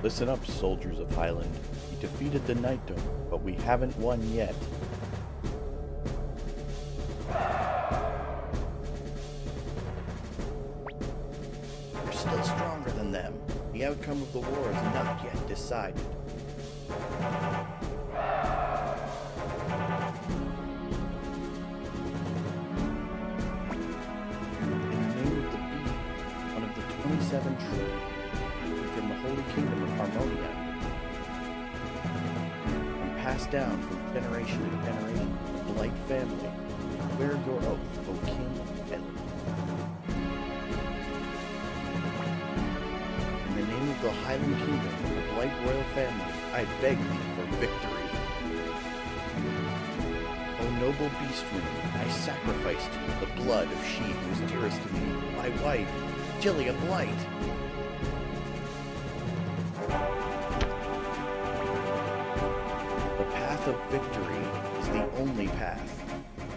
Listen up, soldiers of Highland. We defeated the Night Dome, but we haven't won yet. We're still stronger than them. The outcome of the war is not yet decided. In the name of the Beast, one of the 27 true from the Holy Kingdom of Harmonia, and passed down from generation to generation, the Blight family, wear your oath, O King of Highland. In the name of the Highland Kingdom and the Blight royal family, I beg thee for victory. O noble Beast Rune, I sacrifice to you the blood of she who is dearest to me, my wife, Jillia Blight. The path of victory is the only path.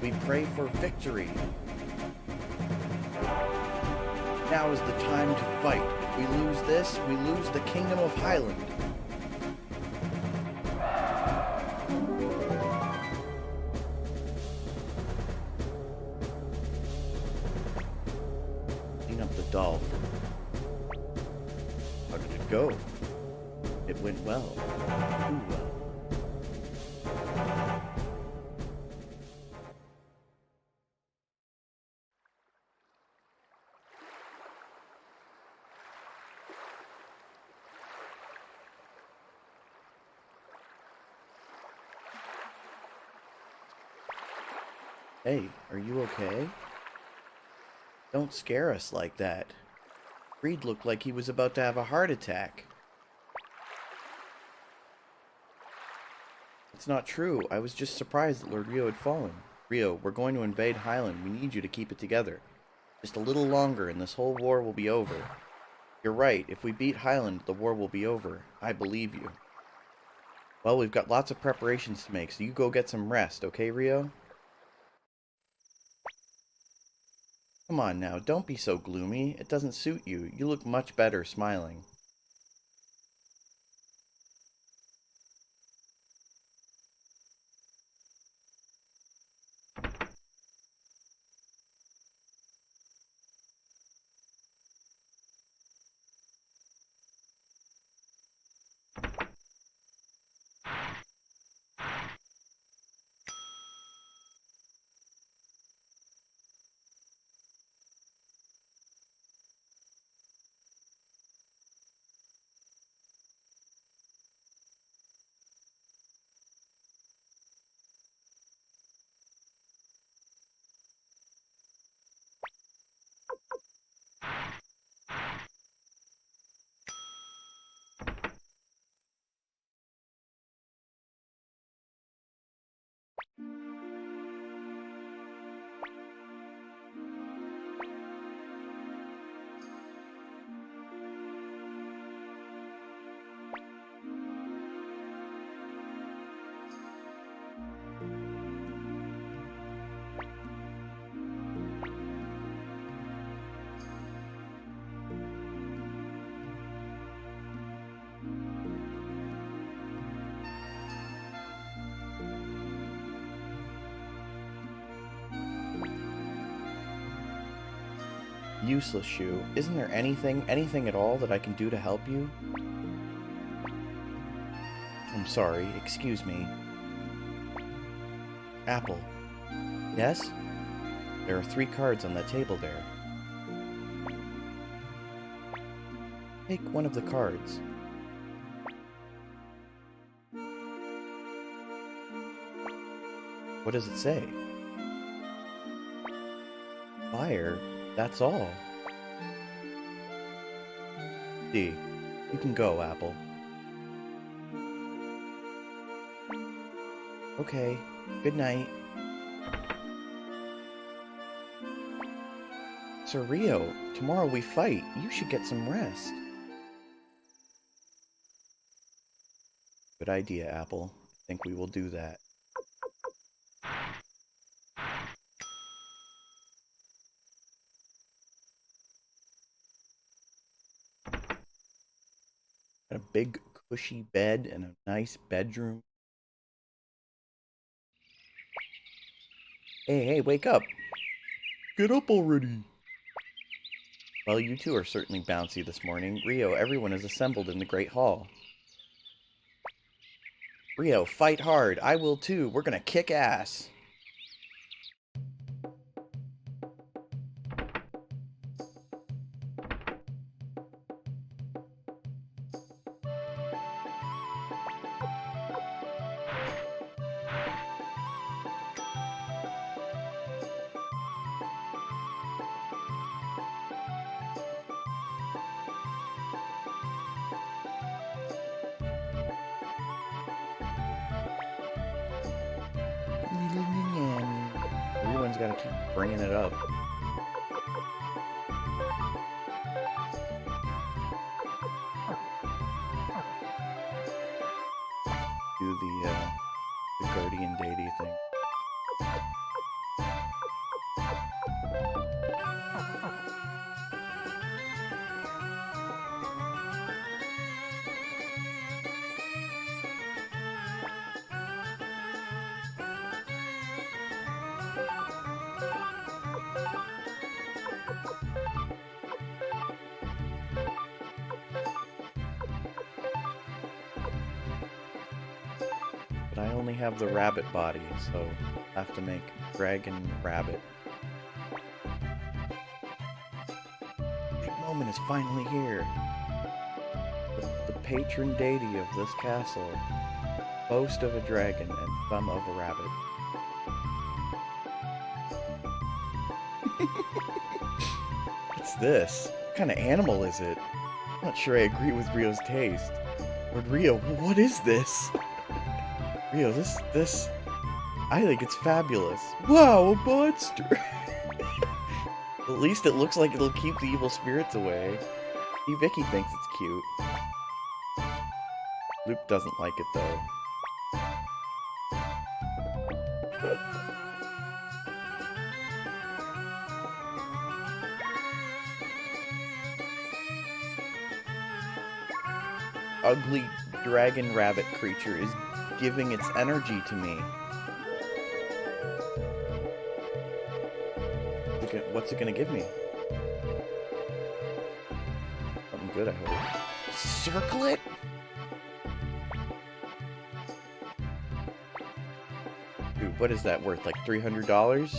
We pray for victory. Now is the time to fight. If we lose this, we lose the Kingdom of Highland. Clean up the doll. How did it go? It went well. Too well. Hey, are you okay? Don't scare us like that. Reed looked like he was about to have a heart attack. It's not true. I was just surprised that Lord Riou had fallen. Riou, we're going to invade Highland. We need you to keep it together. Just a little longer and this whole war will be over. You're right. If we beat Highland, the war will be over. I believe you. Well, we've got lots of preparations to make, so you go get some rest, okay, Riou? Come on now, don't be so gloomy. It doesn't suit you. You look much better smiling. Useless shoe. Isn't there anything at all that I can do to help you? I'm sorry, excuse me. Apple. Yes? There are 3 cards on that table there. Take one of the cards. What does it say? Fire? That's all. D. You can go, Apple. Okay. Good night. Sir Riou, tomorrow we fight. You should get some rest. Good idea, Apple. I think we will do that. big cushy bed and a nice bedroom. Hey, wake up! Get up already! Well, you two are certainly bouncy this morning. Riou, everyone is assembled in the Great Hall. Riou, fight hard. I will too. We're gonna kick ass. Everyone's gotta keep bringing it up. Do the guardian deity thing. But I only have the rabbit body, so I have to make dragon rabbit. Big moment is finally here. The patron deity of this castle, boast of a dragon and thumb of a rabbit. What's this? What kind of animal is it? I'm not sure I agree with Riou's taste. Lord Riou, what is this? Riou, this... I think it's fabulous. Wow, a monster! At least it looks like it'll keep the evil spirits away. See, Vicky thinks it's cute. Luke doesn't like it, though. Ugly dragon rabbit creature is giving its energy to me. What's it gonna give me? Something good, I hope. Circlet? Dude, what is that worth? Like $300?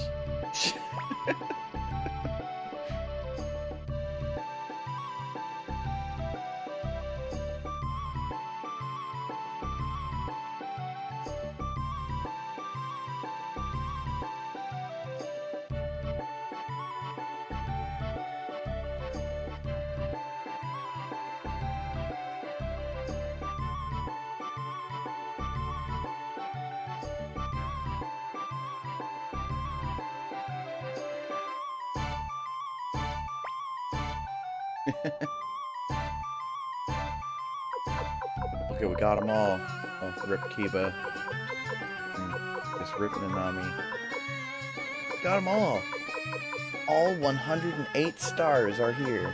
Okay, we got them all. Oh, Rip Kiba. Just Rip Nanami. Got them all. All 108 stars are here.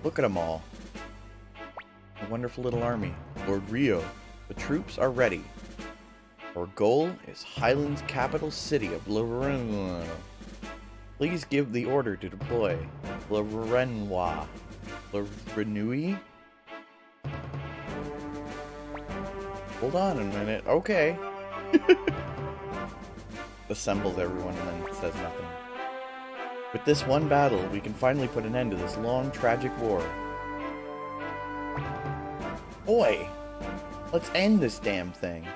Look at them all. A wonderful little army. Lord Riou, the troops are ready. Our goal is Highland's capital city of Riou. Please give the order to deploy. Riou. Riou? Hold on a minute. Okay. Assembles everyone and then says nothing. With this one battle, we can finally put an end to this long, tragic war. Boy! Let's end this damn thing.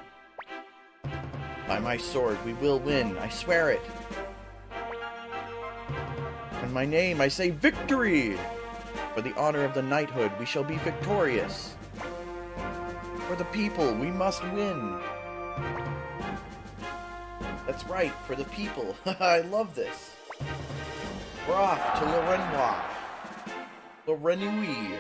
By my sword, we will win. I swear it. In my name, I say victory! For the honor of the knighthood, we shall be victorious. For the people, we must win. That's right, for the people. I love this. We're off to Lorenois. Lorenouille.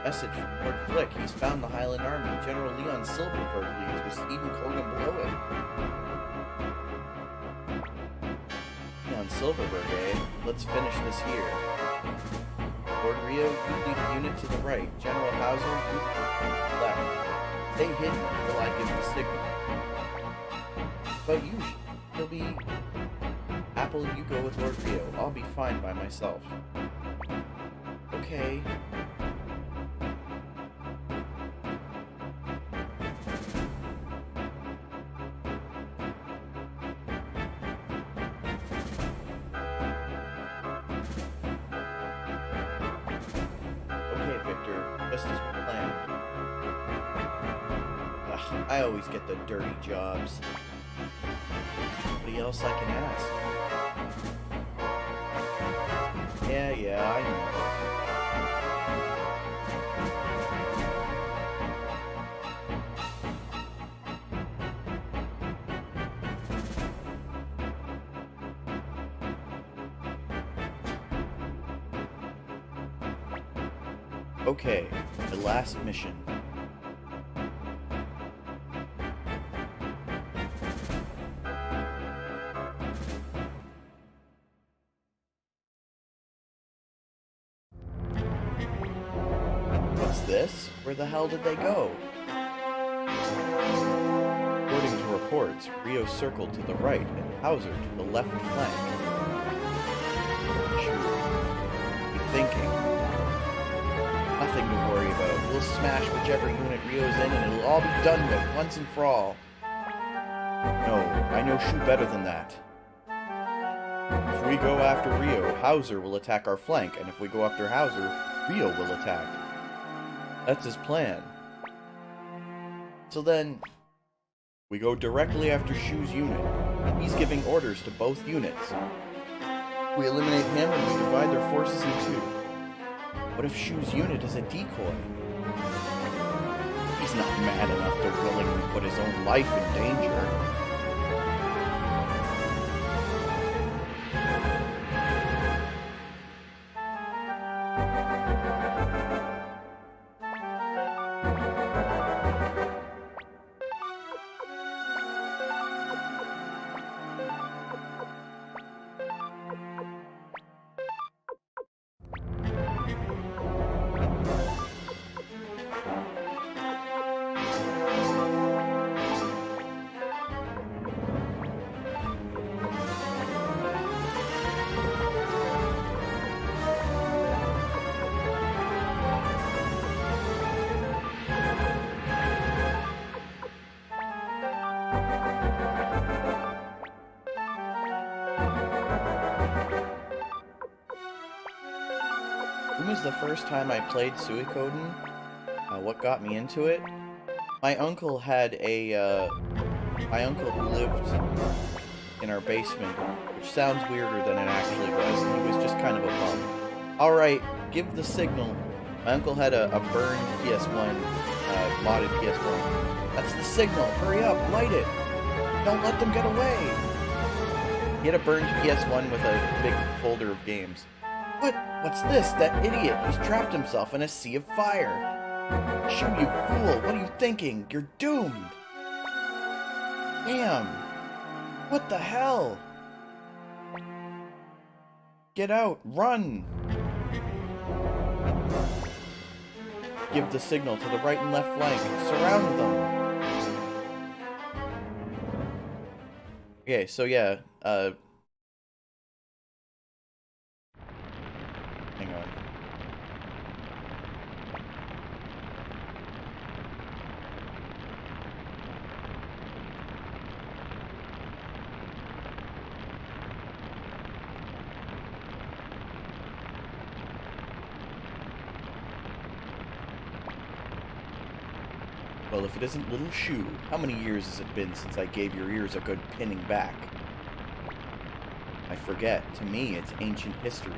Message from Lord Flick. He's found the Highland Army. General Leon Silverberg leads with Steed and Culgan below him. Leon Silverberg, eh? Let's finish this here. Lord Riou, you lead a unit to the right. General Hauser, you left. Stay hidden until I give the signal. But you, he'll be... Apple, you go with Lord Riou. I'll be fine by myself. Okay. I always get the dirty jobs. Nobody else I can ask. Yeah, I know. Okay, the last mission. This? Where the hell did they go? According to reports, Riou circled to the right and Hauser to the left flank. You're thinking. Nothing to worry about. We'll smash whichever unit Riou's in and it'll all be done with, once and for all. No, I know Shu better than that. If we go after Riou, Hauser will attack our flank, and if we go after Hauser, Riou will attack. That's his plan. So then, we go directly after Shu's unit. He's giving orders to both units. We eliminate him and we divide their forces in two. What if Shu's unit is a decoy? He's not mad enough to willingly put his own life in danger. When was the first time I played SUIKODEN? What got me into it? My uncle had a, my uncle who lived in our basement, which sounds weirder than it actually was, and he was just kind of a bum. Alright, give the signal. My uncle had a burned PS1, modded PS1. That's the signal, hurry up, light it! Don't let them get away! He had a burned PS1 with a big folder of games. What? What's this? That idiot! He's trapped himself in a sea of fire! Shoo, you fool! What are you thinking? You're doomed! Damn! What the hell? Get out! Run! Give the signal to the right and left flank. Surround them! Okay, so yeah, hang on. Well, if it isn't little Shu, how many years has it been since I gave your ears a good pinning back? I forget. To me, it's ancient history.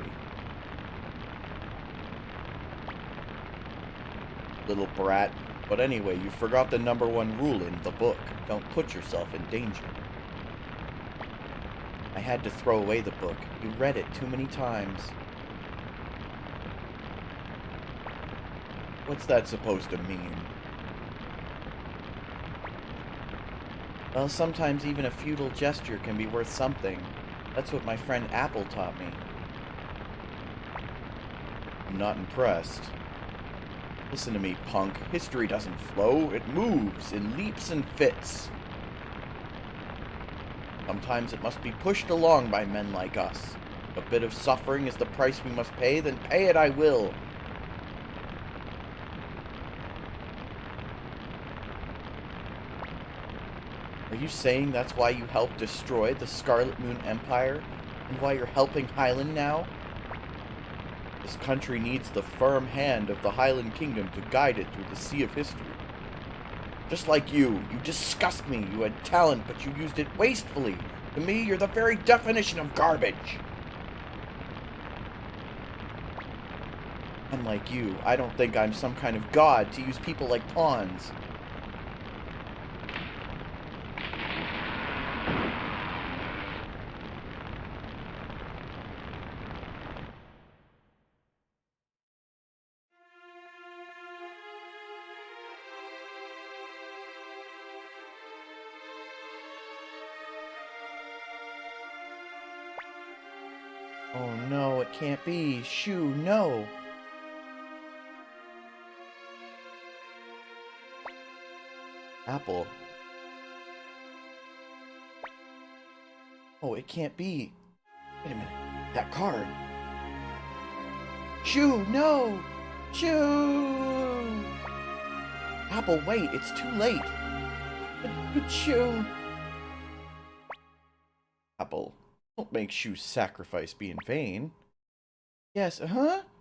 Little brat. But anyway, you forgot the #1 rule in the book. Don't put yourself in danger. I had to throw away the book. You read it too many times. What's that supposed to mean? Well, sometimes even a futile gesture can be worth something. That's what my friend Apple taught me. I'm not impressed. Listen to me, punk. History doesn't flow. It moves in leaps and fits. Sometimes it must be pushed along by men like us. If a bit of suffering is the price we must pay, then pay it I will. Are you saying that's why you helped destroy the Scarlet Moon Empire? And why you're helping Highland now? This country needs the firm hand of the Highland Kingdom to guide it through the sea of history. Just like you disgust me. You had talent, but you used it wastefully. To me, you're the very definition of garbage. Unlike you, I don't think I'm some kind of god to use people like pawns. Oh no, it can't be. Shoo, no. Apple. Oh, it can't be. Wait a minute. That card. Shoo, no! Shoo! Apple, wait, it's too late. But Shoo... Apple. Don't make Shu's sacrifice be in vain. Yes, I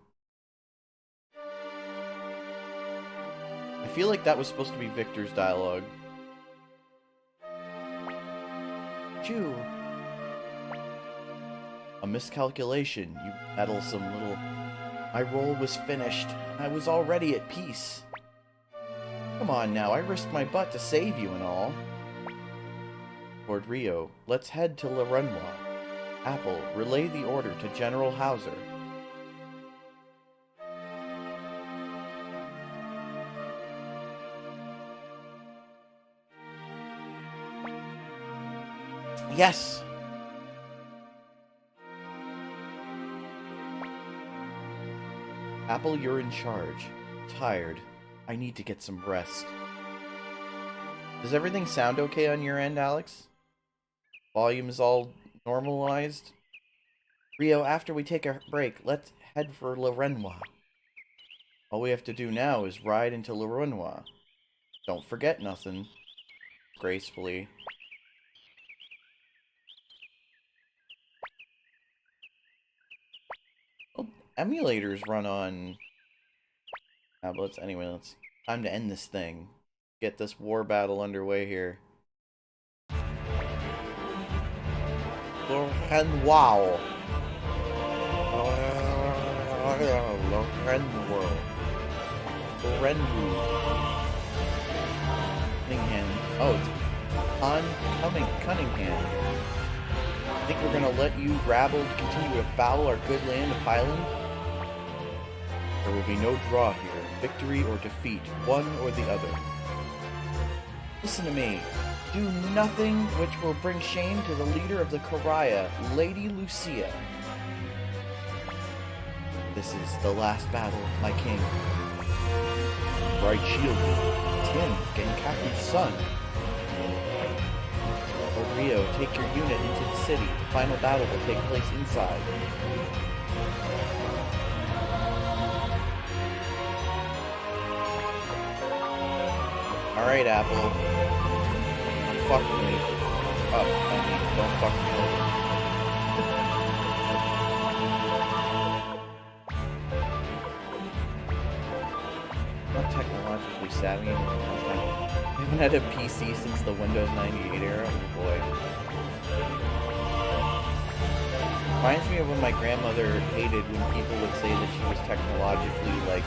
feel like that was supposed to be Victor's dialogue. Shu. A miscalculation, you meddlesome little... My role was finished. I was already at peace. Come on now, I risked my butt to save you and all. Lord Riou, let's head to Le Renoir. Apple, relay the order to General Hauser. Yes! Apple, you're in charge. Tired. I need to get some rest. Does everything sound okay on your end, Alex? Volume is all normalized? Riou, after we take a break, let's head for Le Renoir. All we have to do now is ride into Le Renoir. Don't forget nothing. Gracefully. Well, emulators run on tablets. Anyway, let's... Time to end this thing. Get this war battle underway here. Le Renoir. Le Renoir. Cunningham. Oh, it's Cunningham. I think we're gonna let you, rabble, continue to foul our good land of Highland? There will be no draw here. Victory or defeat, one or the other. Listen to me. Do nothing which will bring shame to the leader of the Karaya, Lady Lucia. This is the last battle, my king. Bright shield, Tim, Genkaku's son. Lord Riou, take your unit into the city. The final battle will take place inside. Alright, Apple. Fuck with me. Oh, I mean, don't fuck me over. Not technologically savvy anymore. I haven't had a PC since the Windows 98 era. Oh boy. Reminds me of when my grandmother hated when people would say that she was technologically, like,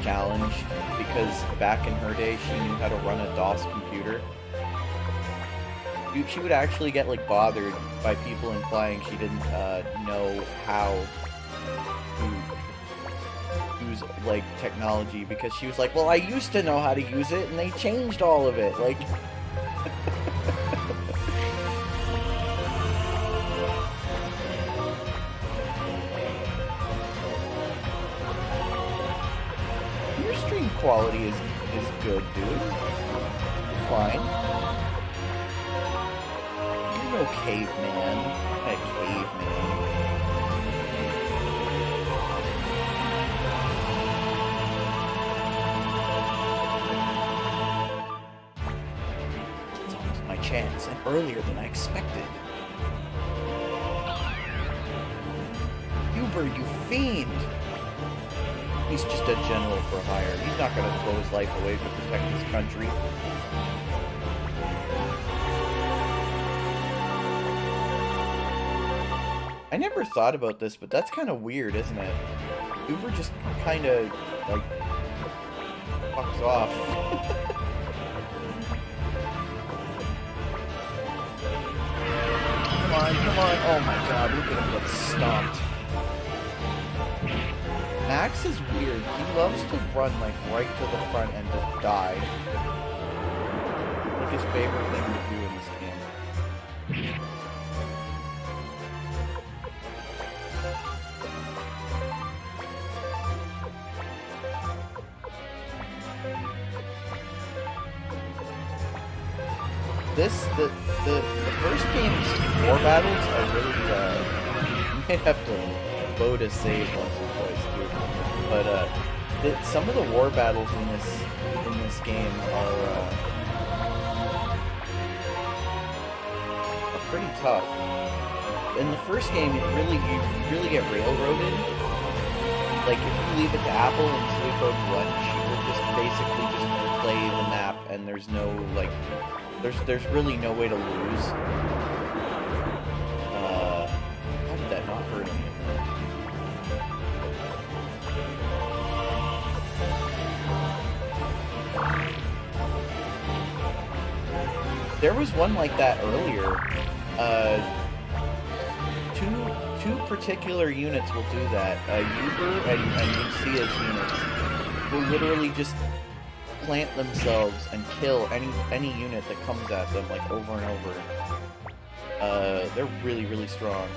challenged, because back in her day she knew how to run a DOS computer. She would actually get, like, bothered by people implying she didn't know how to use, like, technology, because she was like, well, I used to know how to use it and they changed all of it, like... Your stream quality is good, dude. You're fine. You're no caveman. Not a caveman. It's almost my chance, and earlier than I expected. Uber, you fiend! He's just a general for hire. He's not gonna throw his life away to protect his country. I never thought about this, but that's kind of weird, isn't it? Uber just kind of, like, fucks off. Come on, come on. Oh my god, look at him get stomped. Max is weird. He loves to run, like, right to the front and just die. Like, his favorite thing to do in this game. The first game's war battles are really, you might have to load a save once or twice, too. But, some of the war battles in this game are pretty tough. In the first game, you really get railroaded. Like, if you leave it to Apple and Suicode 1, she will just basically just play the map, and there's no, like, there's really no way to lose. How did that not hurt him? There was one like that earlier. Two particular units will do that. Uber and Lucia's units will literally just plant themselves and kill any unit that comes at them, like, over and over. They're really, really strong.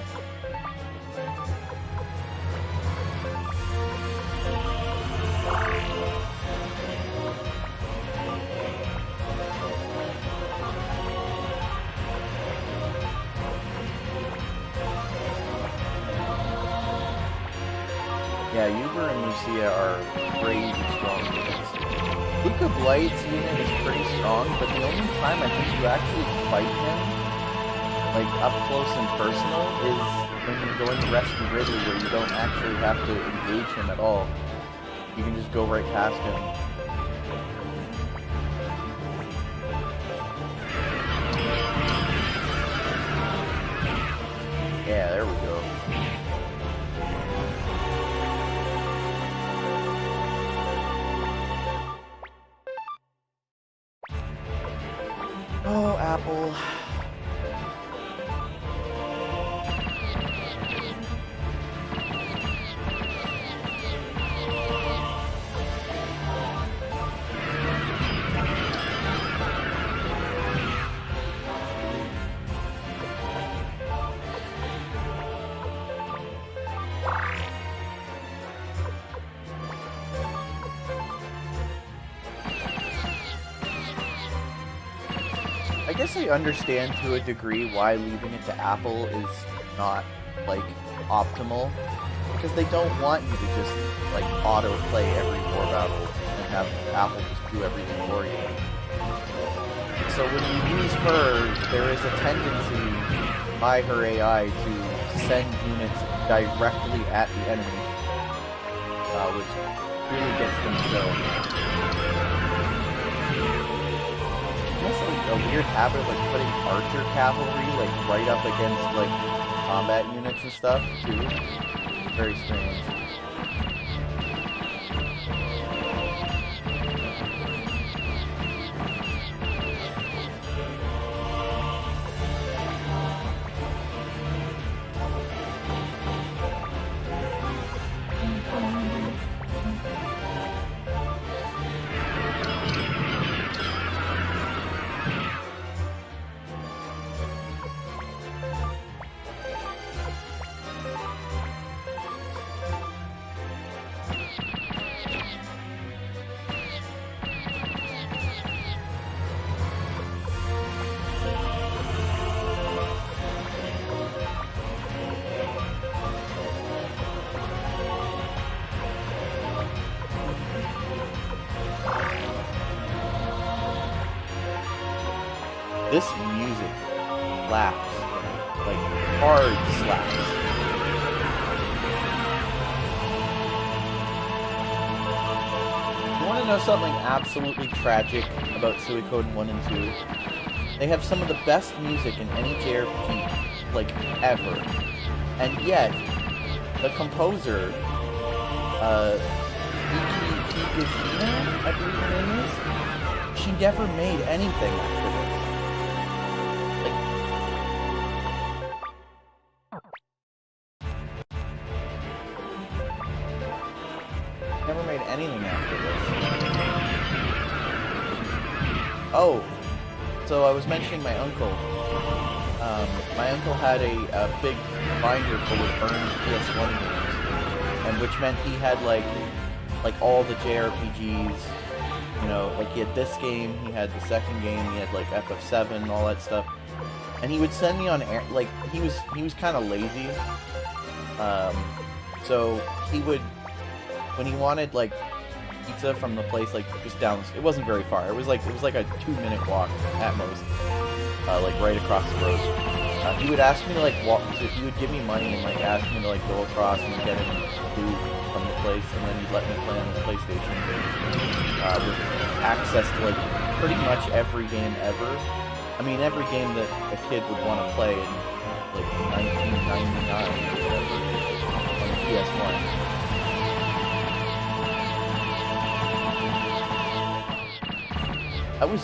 Yeah, Uber and Lucia are crazy strong units. Luca Blight's unit is pretty strong, but the only time I think you actually fight him, like, up close and personal, is when you're going to rescue Ridley, where you don't actually have to engage him at all. You can just go right past him. Yeah, there we go. Oh, Apple. I guess I understand to a degree why leaving it to Apple is not, like, optimal, because they don't want you to just, like, auto-play every war battle and have Apple just do everything for you. So when you use her, there is a tendency by her AI to send units directly at the enemy, which really gets them killed. a weird habit of like putting archer cavalry like right up against like combat units and stuff too. Very strange. This music slaps, like hard slaps. You want to know something absolutely tragic about SUIKODEN 1 and 2? They have some of the best music in any JRPG, like, ever. And yet, the composer, Higashina, I believe her name is, she never made anything after this. Never made anything after this. Oh, so I was mentioning my uncle. My uncle had a big binder full of burned PS1 games, and which meant he had like all the JRPGs. You know, like he had this game, he had the second game, he had like FF7, all that stuff, and he would send me on air. Like he was kind of lazy, so he would. When he wanted like pizza from the place like just down, it wasn't very far. It was like a 2-minute walk at most, like right across the road. He would ask me to like walk. He would give me money and like ask me to like go across and get him food from the place, and then he'd let me play on his PlayStation with access to like pretty much every game ever. I mean, every game that a kid would want to play in like 1999 or whatever on the PS1.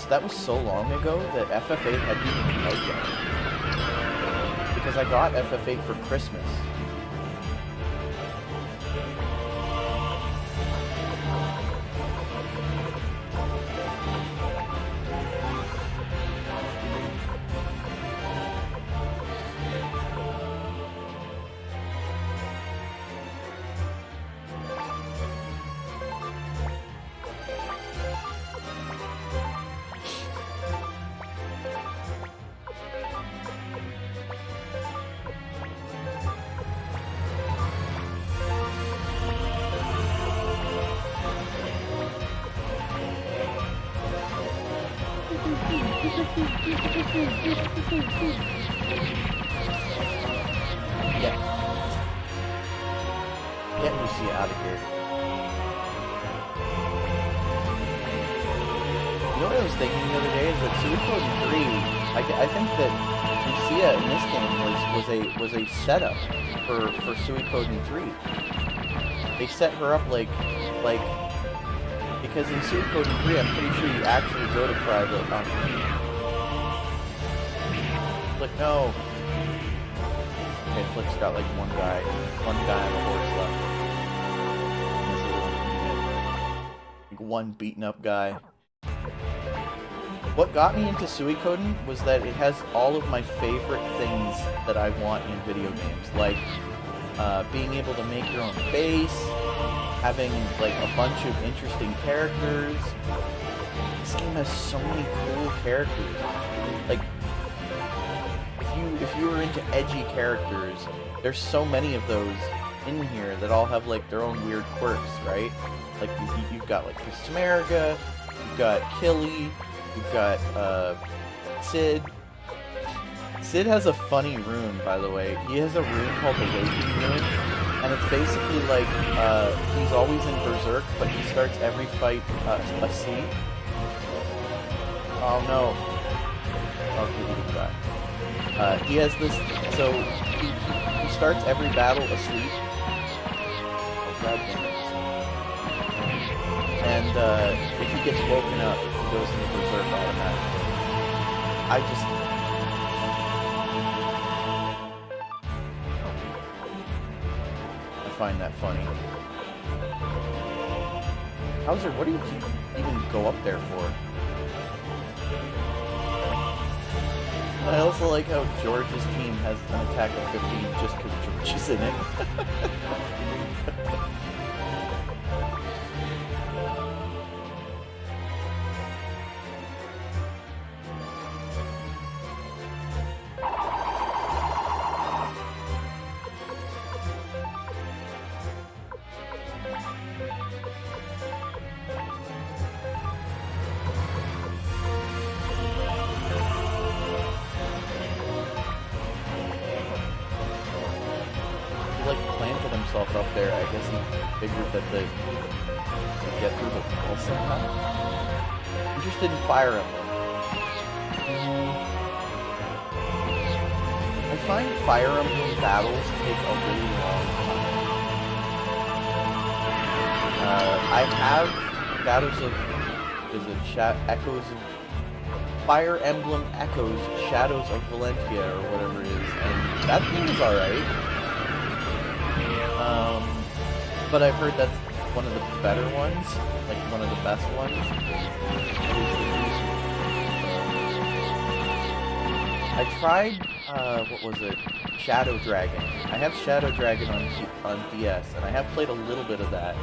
That was so long ago that FF8 hadn't even come out yet. Because I got FF8 for Christmas. Yeah. Get Lucia out of here. You know what I was thinking the other day is that SUIKODEN 3, I think that Lucia in this game was a setup for SUIKODEN 3. They set her up like because in SUIKODEN 3 I'm pretty sure you actually go to Clive. Like, no. Okay, Flick's got like one guy on the horse left. Like one beaten up guy. What got me into SUIKODEN was that it has all of my favorite things that I want in video games, like being able to make your own base, having like a bunch of interesting characters. This game has so many cool characters. Like, if you were into edgy characters, there's so many of those in here that all have like their own weird quirks, right? Like you've got like Prismarga, you've got Killy, you've got Sid. Sid has a funny rune, by the way. He has a rune called the Waking Rune, and it's basically like he's always in Berserk, but he starts every fight asleep. Oh no. Okay, he didn't die. He has this, so he starts every battle asleep. Oh, god damn it. And if he gets woken up, he goes into berserk automatically. I find that funny. Hauser, what do you even go up there for? I also like how George's team has an attack of 15 just because George is in it. Up there, I guess he figured that they could get through the wall somehow. Interested in Fire Emblem. I find Fire Emblem battles take a really long time. I have Shadows of... Echoes of... Fire Emblem Echoes, Shadows of Valentia, or whatever it is, and that game is alright. But I've heard that's one of the better ones, like one of the best ones. I tried, what was it? Shadow Dragon. I have Shadow Dragon on DS, and I have played a little bit of that.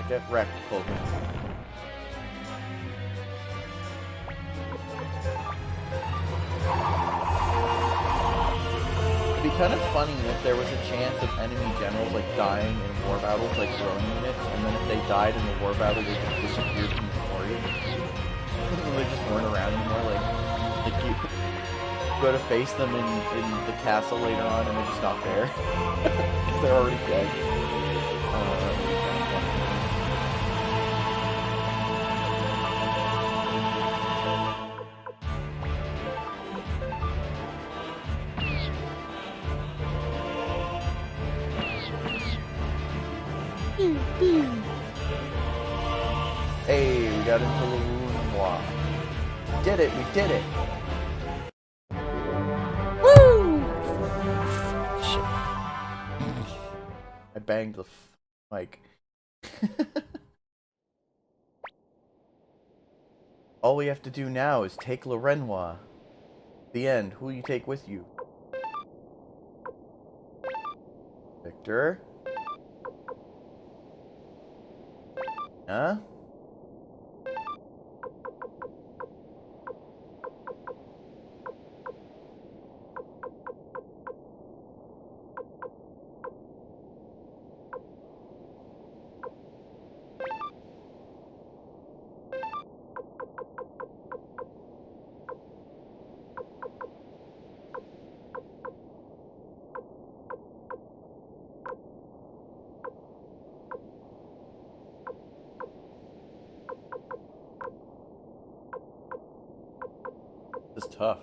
Get wrecked, Culgan. It'd be kind of funny if there was a chance of enemy generals like dying in war battles, like drone units, and then if they died in the war battle, they just disappeared from the story. They just weren't around anymore. Like you go to face them in the castle later on, and they're just not there. They're already dead. Hey, we got into the Rune. We did it, we did it! Woo! Shit. I banged the mic. All we have to do now is take Le Renoir. The end. Who will you take with you? Victor? Huh? This is tough.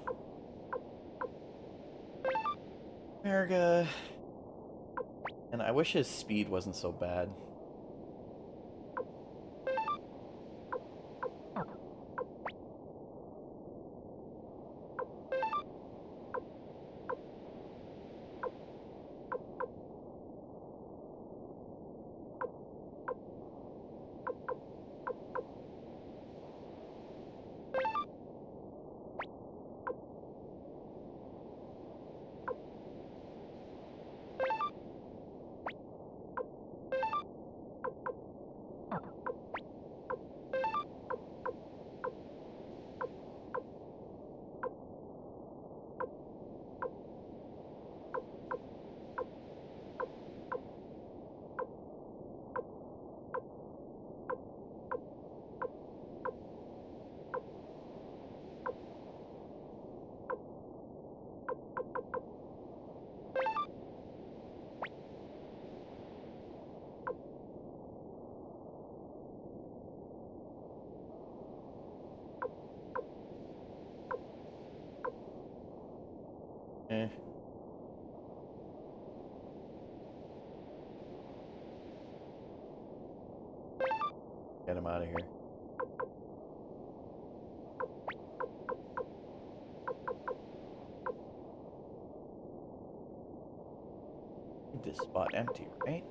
America. And I wish his speed wasn't so bad. Get him out of here. Keep this spot empty, right?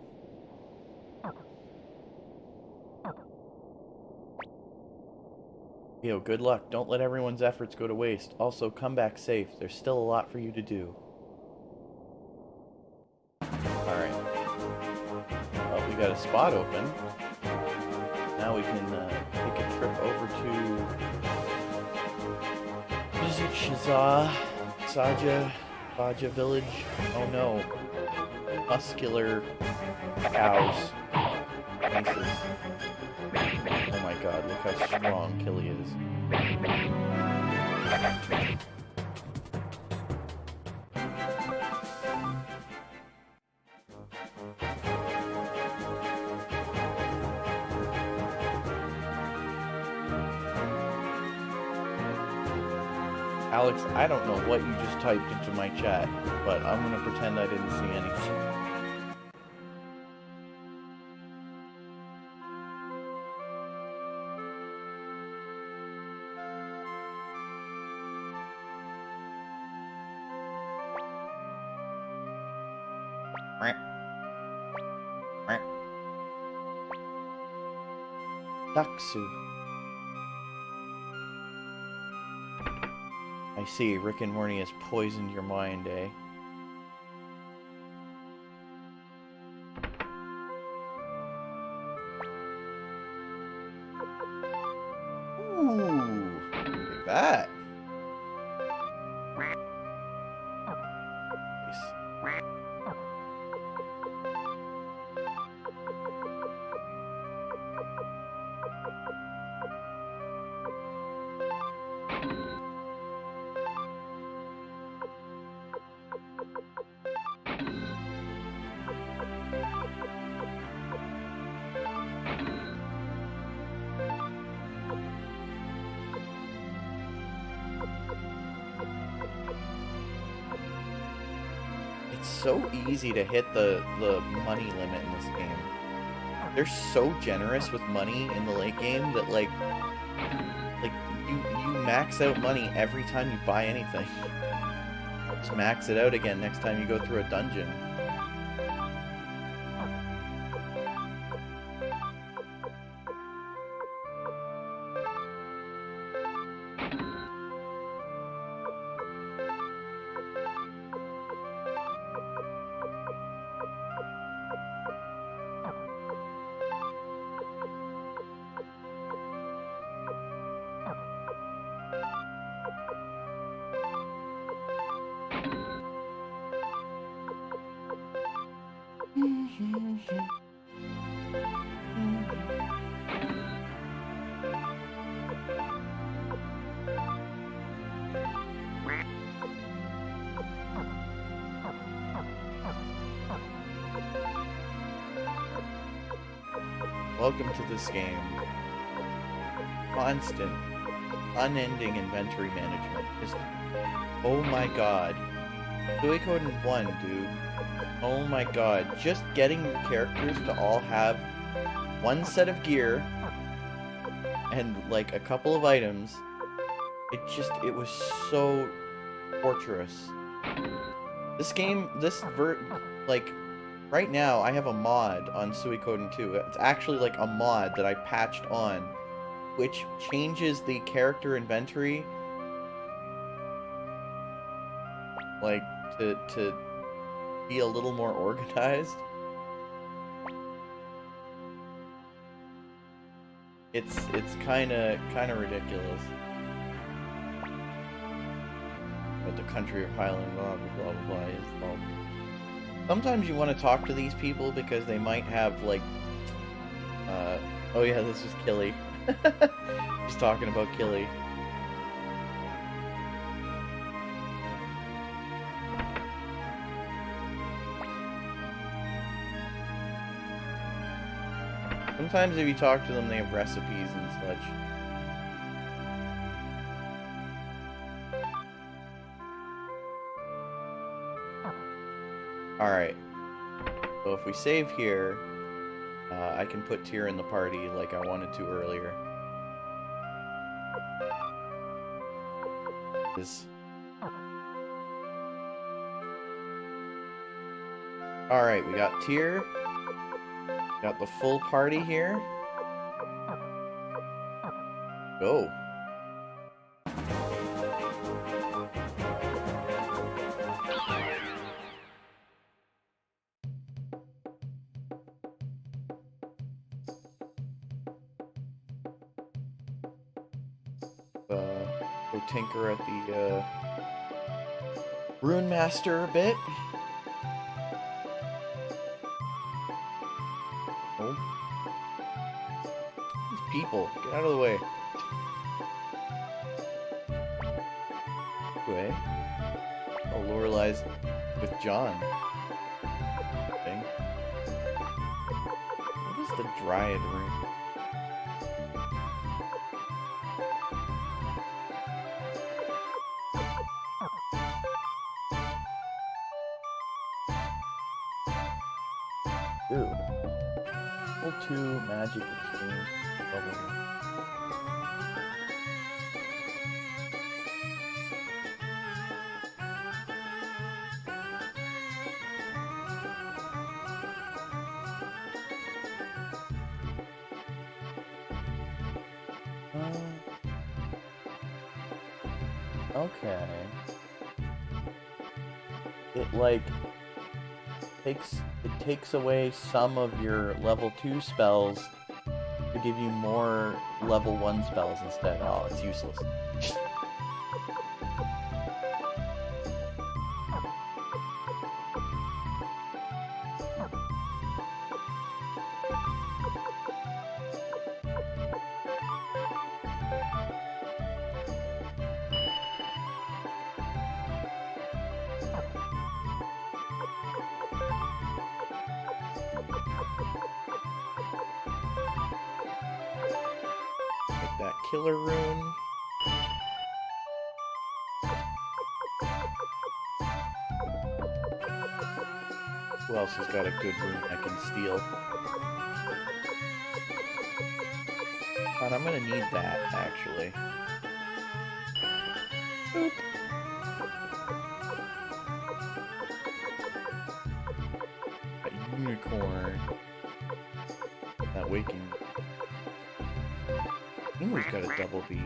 Yo, good luck. Don't let everyone's efforts go to waste. Also, come back safe. There's still a lot for you to do. Alright. Well, we got a spot open. Now we can take a trip over to... What is it? Saja village? Oh no. Muscular cows. Nieces. Oh my god, look how strong Killy is. Alex, I don't know what you just typed into my chat, but I'm gonna pretend I didn't see anything. Daksu. I see, Rick and Morty has poisoned your mind, eh? Ooh, look at that. It's so easy to hit the money limit in this game. They're so generous with money in the late game that like you max out money every time you buy anything. Just max it out again next time you go through a dungeon. Welcome to this game. Constant, unending inventory management. Just, oh my god. SUIKODEN 1, dude. Oh my god. Just getting the characters to all have one set of gear and like a couple of items. It was so torturous. This game, like, right now, I have a mod on SUIKODEN 2. It's actually like a mod that I patched on, which changes the character inventory, like, to be a little more organized. It's kind of ridiculous. But the country of Highland, blah blah blah blah is all. Sometimes you want to talk to these people because they might have, like, oh yeah, this is Killy. Just talking about Killy. Sometimes if you talk to them, they have recipes and such. Alright. So if we save here, I can put Tir in the party like I wanted to earlier. Alright, we got Tir. Got the full party here. Go. Go tinker at the Rune Master a bit. Oh. These people, get out of the way. Anyway. Oh, Lorelai's with John. Thing. What is the Dryad Rune? Ooh. Level 2 magic experience. Level 1. Okay. It like takes away some of your level 2 spells to give you more level 1 spells instead. Oh, it's useless. Killer Rune. Who else has got a good rune I can steal? And I'm gonna need that, actually. Boop. That unicorn. That waking. Emu's got a double beat.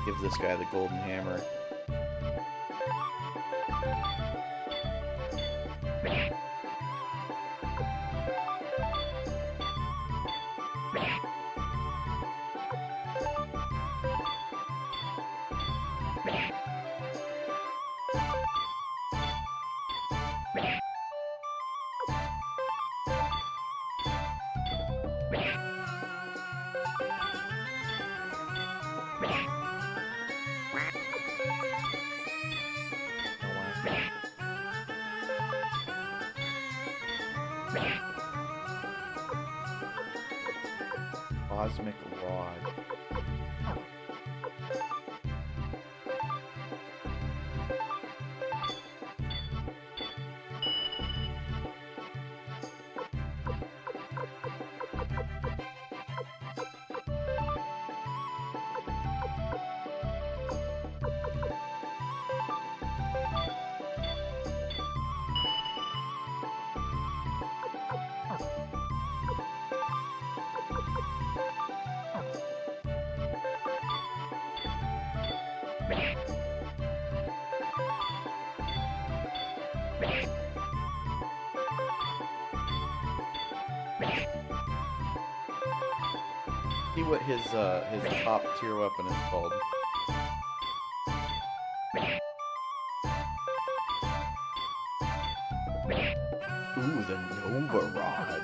Give this guy the golden hammer. Cosmic Rod. See what his top tier weapon is called. Ooh, the Nova Rod.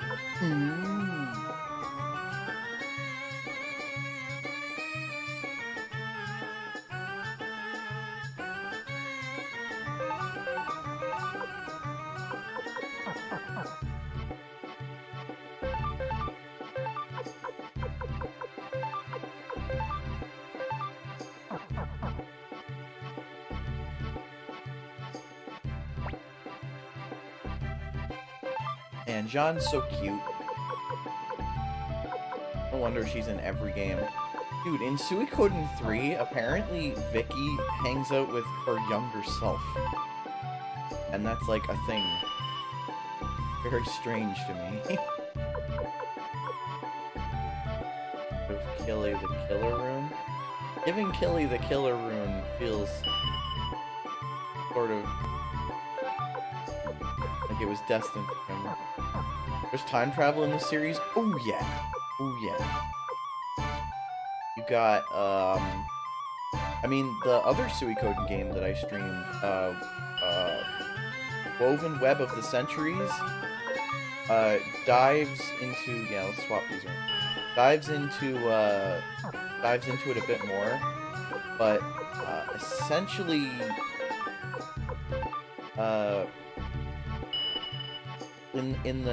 man, Jeanne's so cute. No wonder she's in every game. Dude, in Suikoden 3, apparently Vicky hangs out with her younger self. And that's like a thing. Very strange to me. Give Killy the Killer Rune? Giving Killy the Killer Rune feels sort of like it was destined for him. There's time travel in this series? Oh yeah. Oh yeah. You got, I mean, the other Suikoden game that I streamed, Woven Web of the Centuries, dives into, yeah, let's swap these around. Dives into it a bit more, but, essentially, in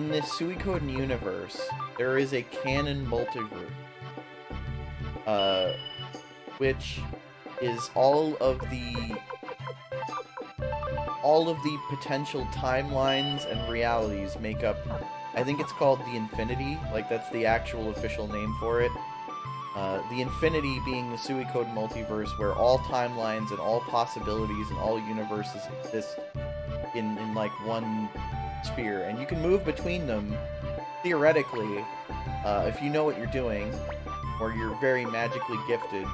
this Suikoden universe, there is a canon multiverse, which is all of the potential timelines and realities make up, I think it's called the Infinity, like that's the actual official name for it. The Infinity being the Suikoden multiverse where all timelines and all possibilities and all universes exist in like one sphere, and you can move between them theoretically if you know what you're doing or you're very magically gifted.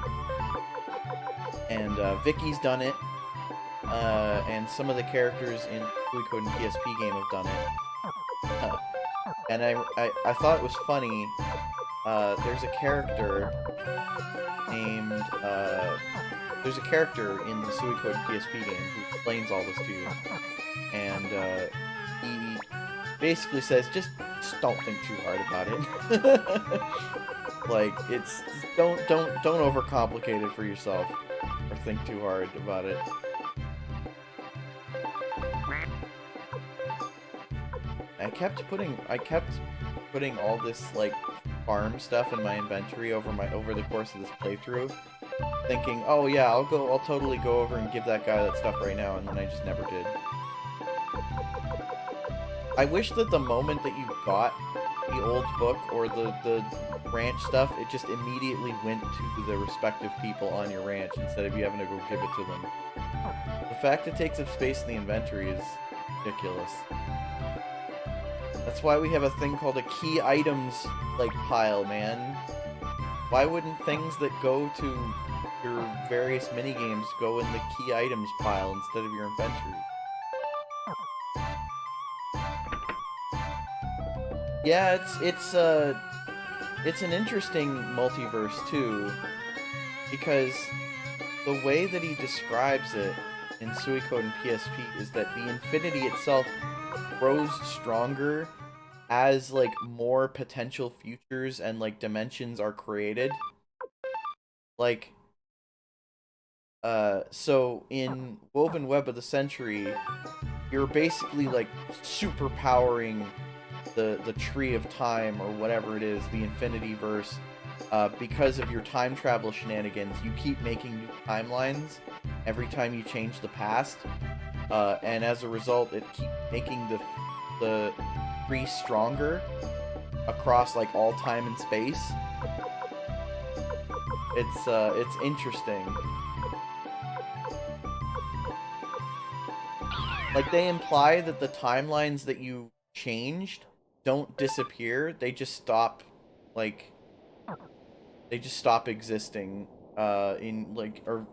And Vicky's done it, and some of the characters in Suikoden PSP game have done it. And I thought it was funny. There's a character named there's a character in the Suikoden PSP game who explains all this to you, and he basically says, just don't think too hard about it. Like, it's don't overcomplicate it for yourself or think too hard about it. I kept putting all this like farm stuff in my inventory over the course of this playthrough, thinking, oh yeah, I'll totally go over and give that guy that stuff right now, and then I just never did. I wish that the moment that you got the old book or the ranch stuff, it just immediately went to the respective people on your ranch instead of you having to go give it to them. The fact it takes up space in the inventory is ridiculous. That's why we have a thing called a key items, like, pile, man. Why wouldn't things that go to your various minigames go in the key items pile instead of your inventory? Yeah, it's an interesting multiverse, too, because the way that he describes it in Suikoden PSP is that the Infinity itself grows stronger as, like, more potential futures and, like, dimensions are created. Like, so in Woven Web of the Century, you're basically, like, superpowering the Tree of Time, or whatever it is, the Infinity Verse, because of your time travel shenanigans. You keep making new timelines every time you change the past, and as a result, it keeps making the tree stronger across, like, all time and space. It's interesting. Like, they imply that the timelines that you changed don't disappear, they just stop, like, they just stop existing, in, like, or,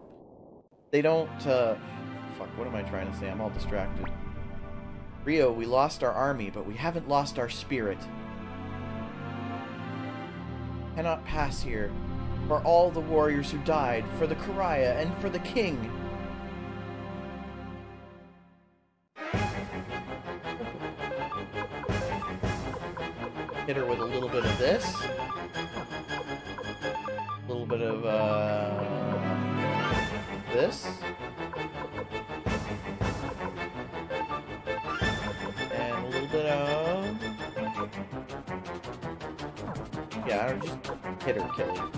they don't, fuck, what am I trying to say? I'm all distracted. Riou, we lost our army, but we haven't lost our spirit. Cannot pass here, for all the warriors who died, for the Kariah, and for the king. Hit her with a little bit of this. A little bit of, this. And a little bit of... yeah, I don't just hit her, kill her.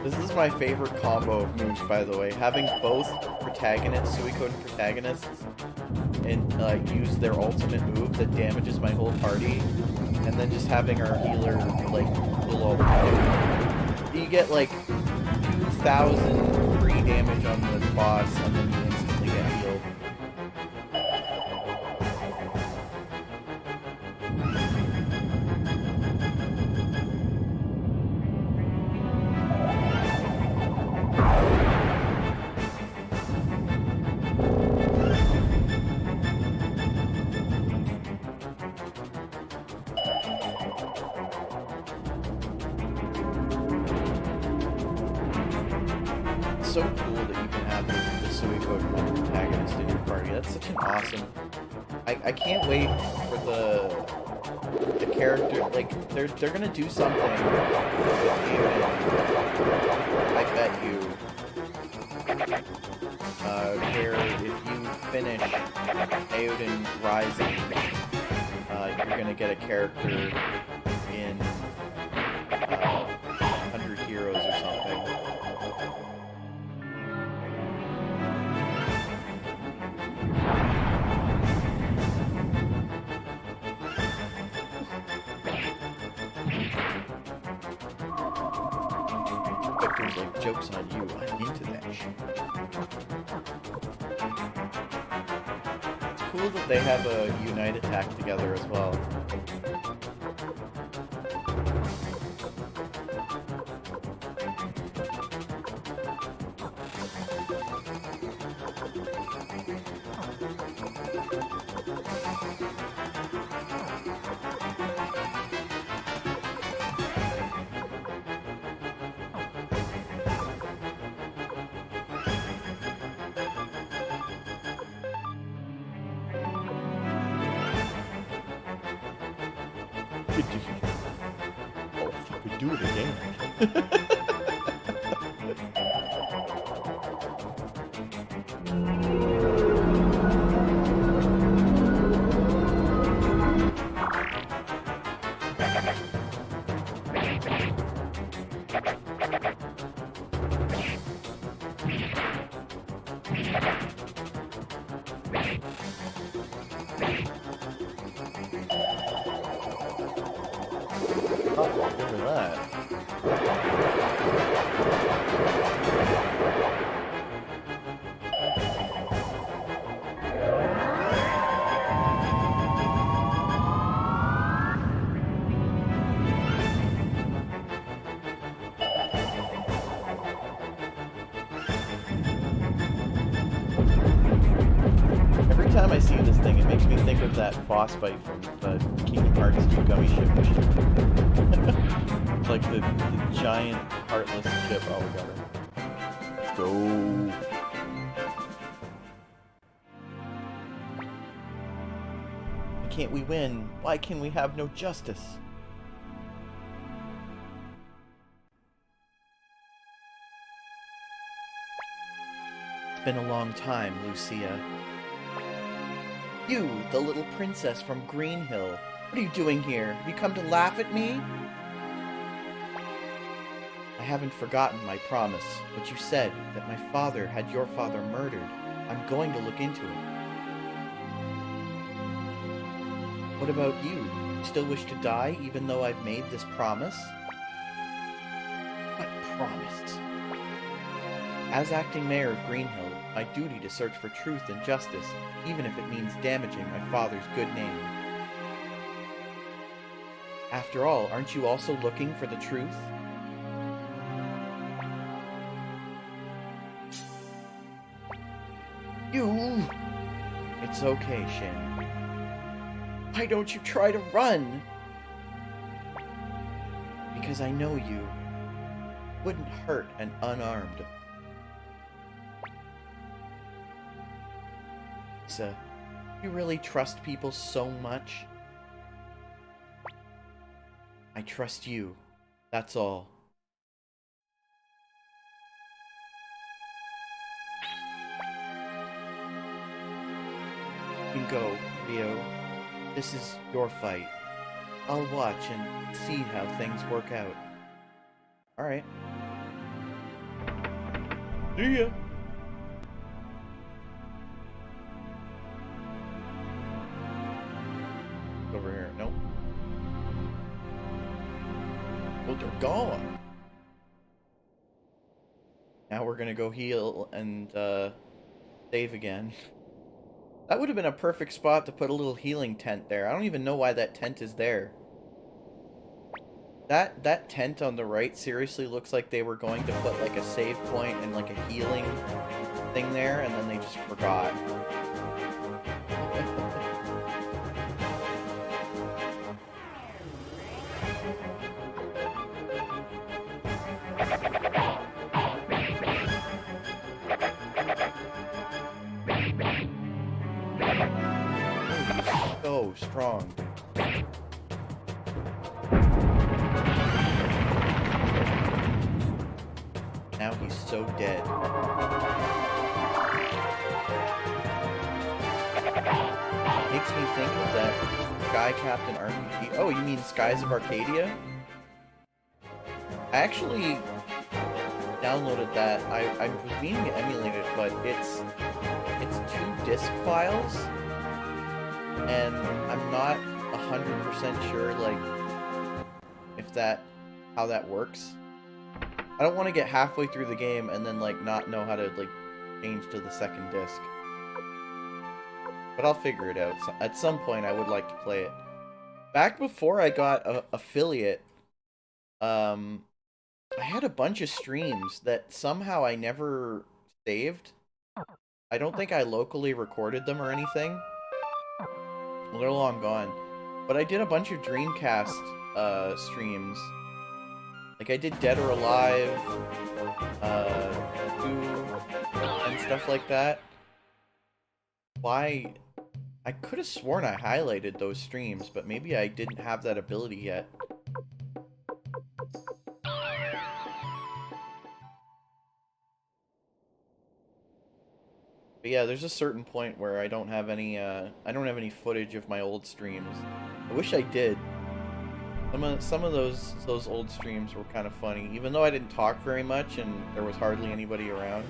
This is my favorite combo of moves, by the way. Having both protagonists, SUIKODEN protagonists, and use their ultimate move that damages my whole party, and then just having our healer, like, heal all the time. You get, like, 2,000 free damage on the boss, and then you instantly get healed. So cool that you can have the SUIKODEN protagonist in your party. That's such an awesome... I can't wait for the character... Like, they're gonna do something with Highland, I bet you. Where if you finish Highland Rising, you're gonna get a character in 100 Heroes or something. Victor's like, joke's on you, I'm into that shit. It's cool that they have a Unite attack together as well. Oh, fucking do it again. Every time I see this thing, it makes me think of that boss fight from the Kingdom Hearts 2 Gummy Ship mission. Like the giant heartless ship. Oh, we got her. Let's go. Why can't we win? Why can we have no justice? It's been a long time, Lucia. You, the little princess from Green Hill. What are you doing here? Have you come to laugh at me? I haven't forgotten my promise, but you said that my father had your father murdered. I'm going to look into it. What about you? You still wish to die even though I've made this promise? What promise? As acting mayor of Green Hill, my duty to search for truth and justice, even if it means damaging my father's good name. After all, aren't you also looking for the truth? You! It's okay, Shin. Why don't you try to run? Because I know you wouldn't hurt an unarmed. Lisa, you really trust people so much? I trust you. That's all. You can go, Riou. This is your fight. I'll watch and see how things work out. Alright. See ya. Over here. Nope. Oh, they're gone. Now we're gonna go heal and save again. That would have been a perfect spot to put a little healing tent there. I don't even know why that tent is there. That tent on the right seriously looks like they were going to put like a save point and like a healing thing there, and then they just forgot. So strong. Now he's so dead. Makes me think of that Sky Captain RPG. Oh, you mean Skies of Arcadia? I actually downloaded that. I was meaning to emulate it, but it's 2 disc files, and I'm not 100% sure like how that works. I don't want to get halfway through the game and then like not know how to like change to the second disc. But I'll figure it out. So, at some point I would like to play it. Back before I got affiliate, I had a bunch of streams that somehow I never saved. I don't think I locally recorded them or anything. Well, they're long gone. But I did a bunch of Dreamcast streams. Like, I did Dead or Alive, 2, and stuff like that. Why? I could have sworn I highlighted those streams, but maybe I didn't have that ability yet. But yeah, there's a certain point where I don't have any footage of my old streams. I wish I did. Some of those old streams were kind of funny, even though I didn't talk very much and there was hardly anybody around.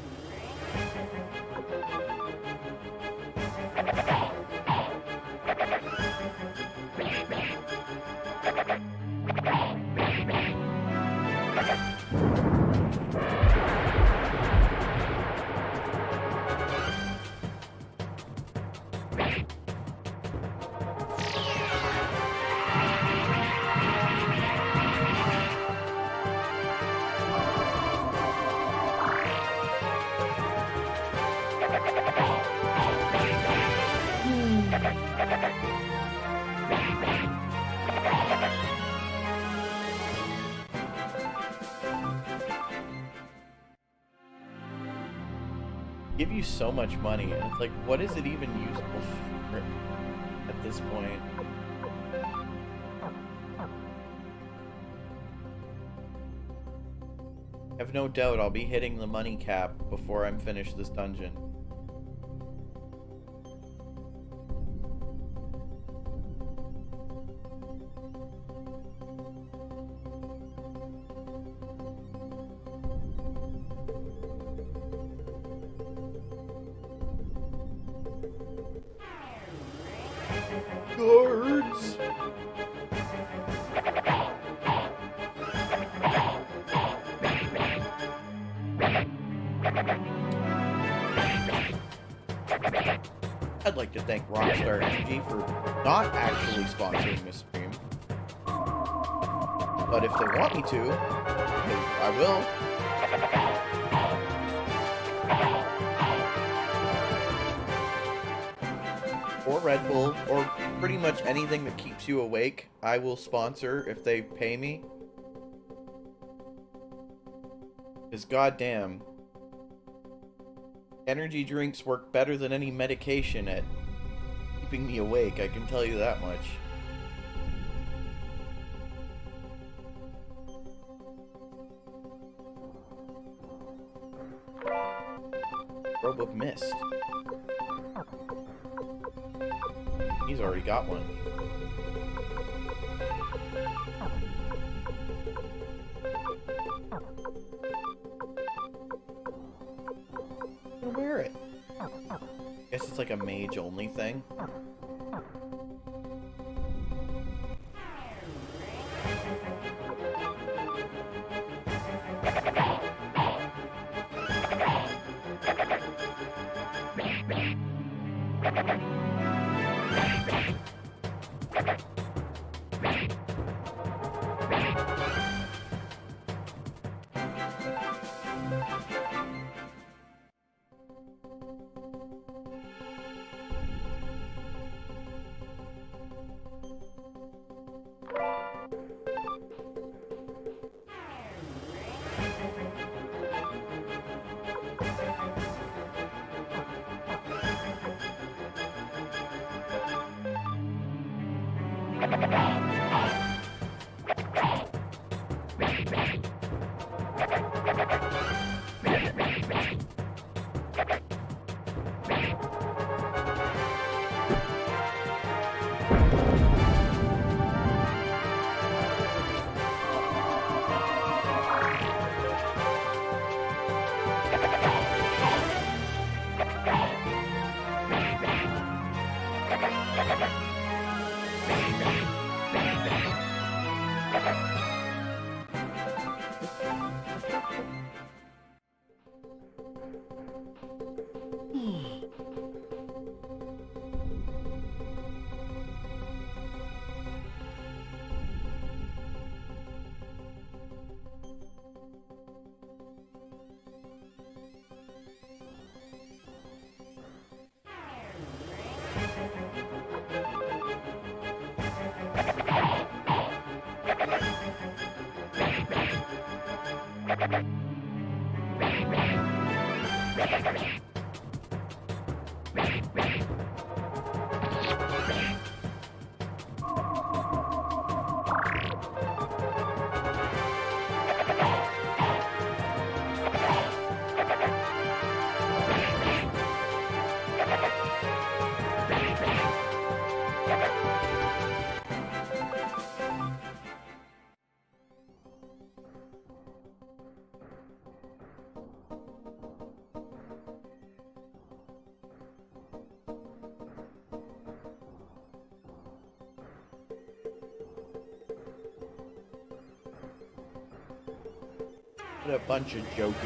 Give you so much money, and it's like, what is it even useful for at this point? I have no doubt I'll be hitting the money cap before I'm finished this dungeon. Guards! I'd like to thank Rockstar Energy for not actually sponsoring this stream. But if they want me to, I will. Or Red Bull, or pretty much anything that keeps you awake, I will sponsor if they pay me. Because goddamn, energy drinks work better than any medication at keeping me awake, I can tell you that much. Robe of Mist. He's already got one. wear it. I guess it's like a mage-only thing. What a bunch of jokers.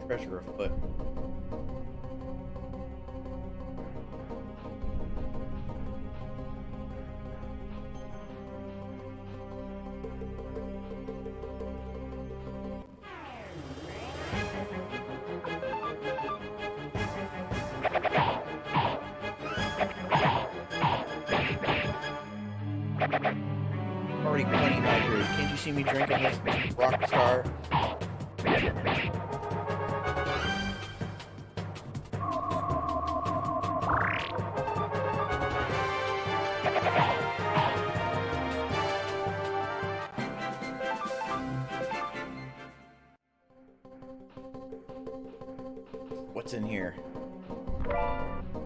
Treasure afoot. Already plenty hydrated. Can't you see me drinking this rock star? What's in here?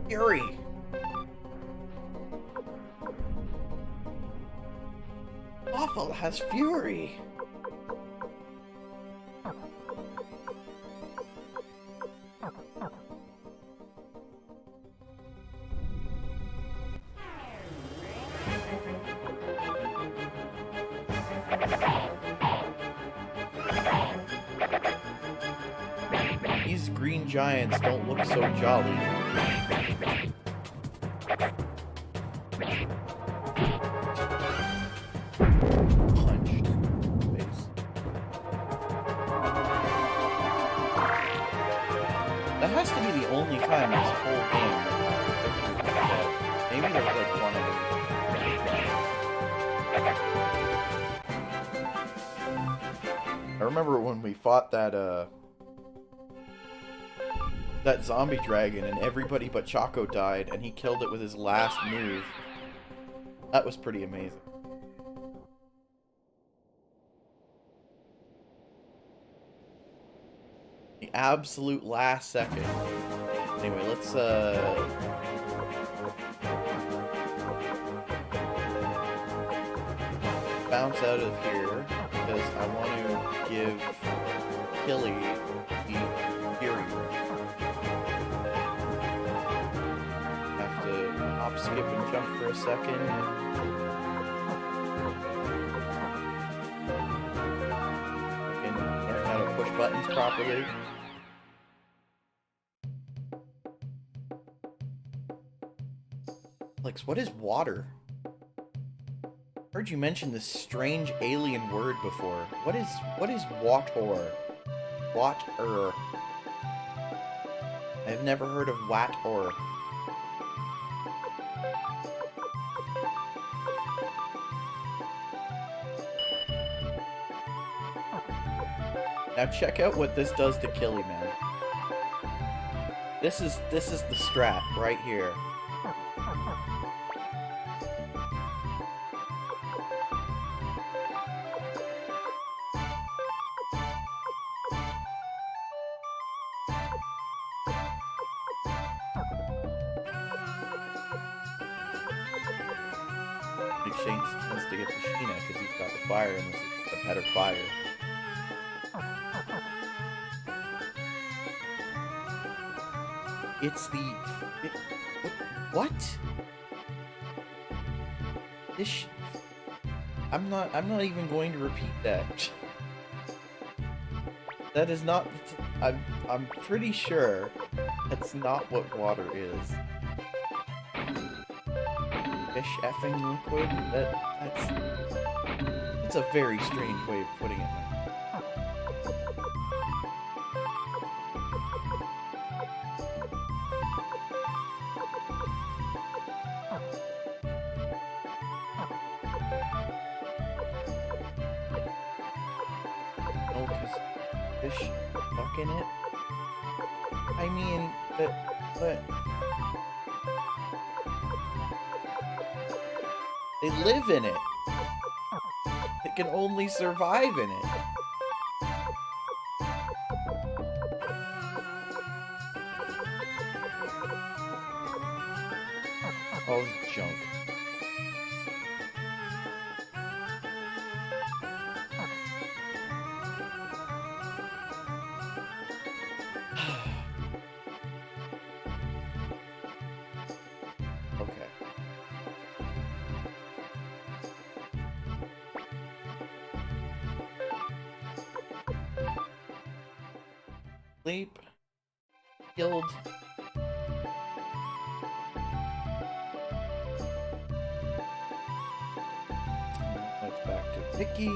Fury! Awful has fury! These green giants don't look so jolly. Punched. Face. has to be the only time this whole game that maybe there was like one other. I remember when we fought that that zombie dragon and everybody but Choco died and he killed it with his last move. That was pretty amazing. The absolute last second. Anyway, let's bounce out of here because I want to give Killy the Fury Rune. Have to hop, skip, and jump for a second. I can learn how to push buttons properly. Alex, what is water? Heard you mention this strange alien word before. What is wator? Water. I've never heard of wator. Now check out what this does to Killy, man. This is the strat right here. Shane tends to get the Sheena because he's got the fire and this is a better fire. It's the... what? This... I'm not even going to repeat that. That is not... I'm pretty sure that's not what water is. Fish effing liquid? That's a very strange way of putting it. Oh, because fish fucking it? I mean, but... they live in it. It can only survive in it. Oh, junk. Okay. Sleep. Killed. That's back to Vicky.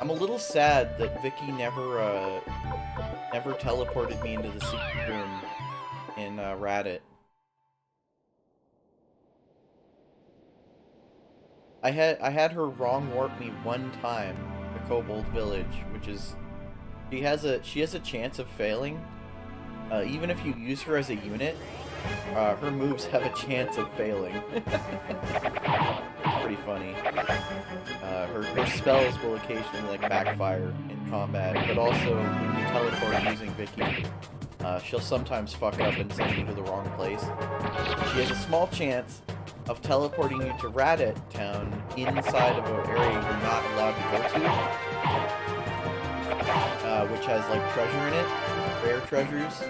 I'm a little sad that Vicky never teleported me into the secret room in Radit. I had her wrong warp me one time to Kobold Village, which is she has a chance of failing. Even if you use her as a unit, her moves have a chance of failing. It's pretty funny. Her spells will occasionally like backfire in combat, but also when you teleport using Vicky, she'll sometimes fuck up and send you to the wrong place. She has a small chance of teleporting you to Radit Town inside of an area you're not allowed to go to, which has like treasure in it, rare treasures.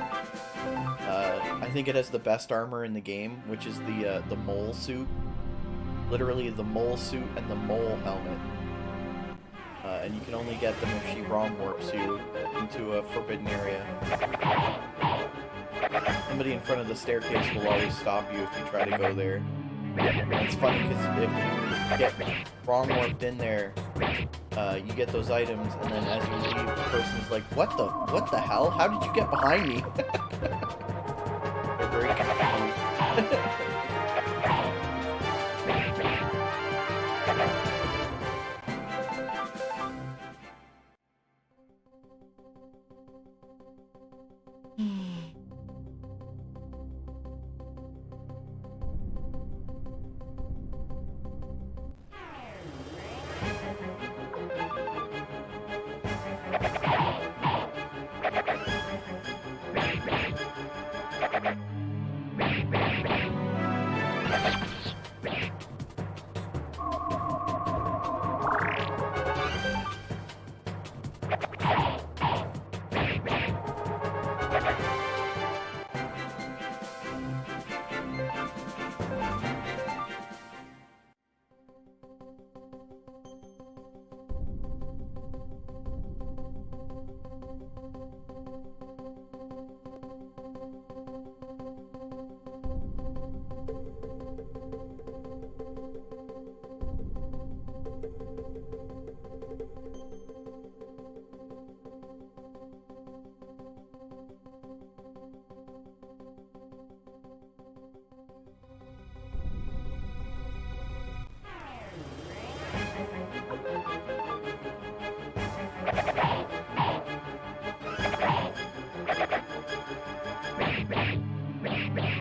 I think it has the best armor in the game, which is the mole suit, literally the mole suit and the mole helmet. And you can only get them if she wrong warps you into a forbidden area. Somebody in front of the staircase will always stop you if you try to go there. And it's funny because if you get wrong warped in there, you get those items, and then as you leave, the person's like, what the hell? How did you get behind me? They're very confused.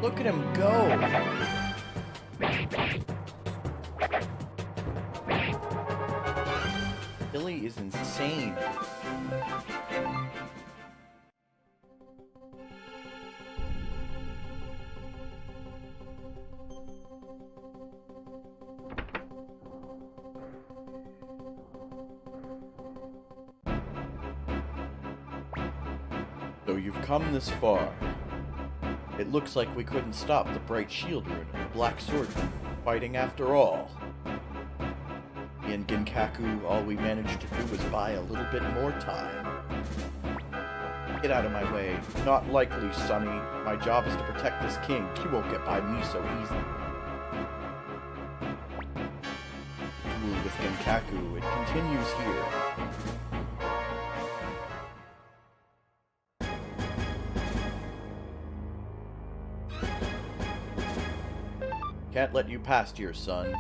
Look at him go! Billy is insane. So you've come this far. It looks like we couldn't stop the Bright Shield Rune and the Black Sword Rune from fighting after all. Me and Genkaku, all we managed to do was buy a little bit more time. Get out of my way. Not likely, Sonny. My job is to protect this king. You won't get by me so easily. Duel with Genkaku, it continues here. Can't let you past here, son.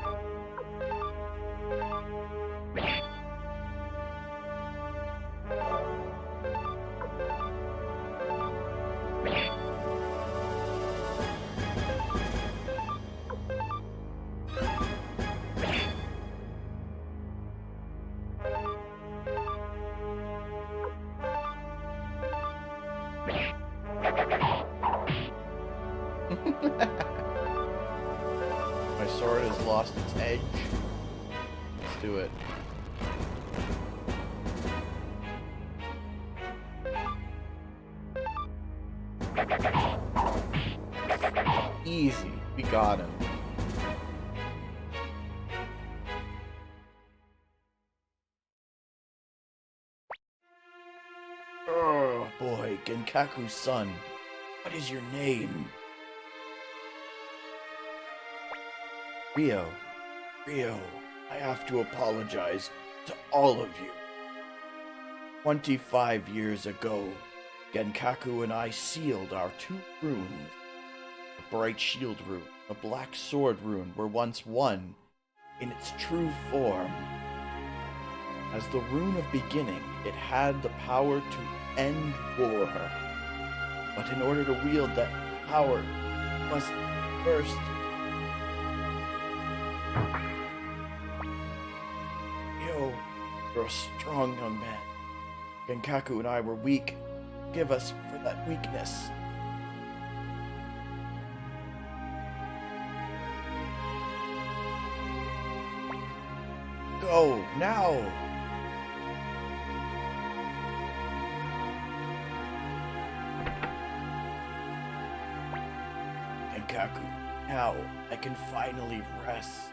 My sword has lost its edge. Let's do it. Easy. We got him. Oh boy, Genkaku's son. What is your name? Riou, I have to apologize to all of you. 25 years ago, Genkaku and I sealed our two runes. The Bright Shield Rune, the Black Sword Rune were once one in its true form. As the Rune of Beginning, it had the power to end war. But in order to wield that power, you must first... You're a strong young man. Genkaku and I were weak. Forgive us for that weakness. Go, now! Genkaku, now I can finally rest.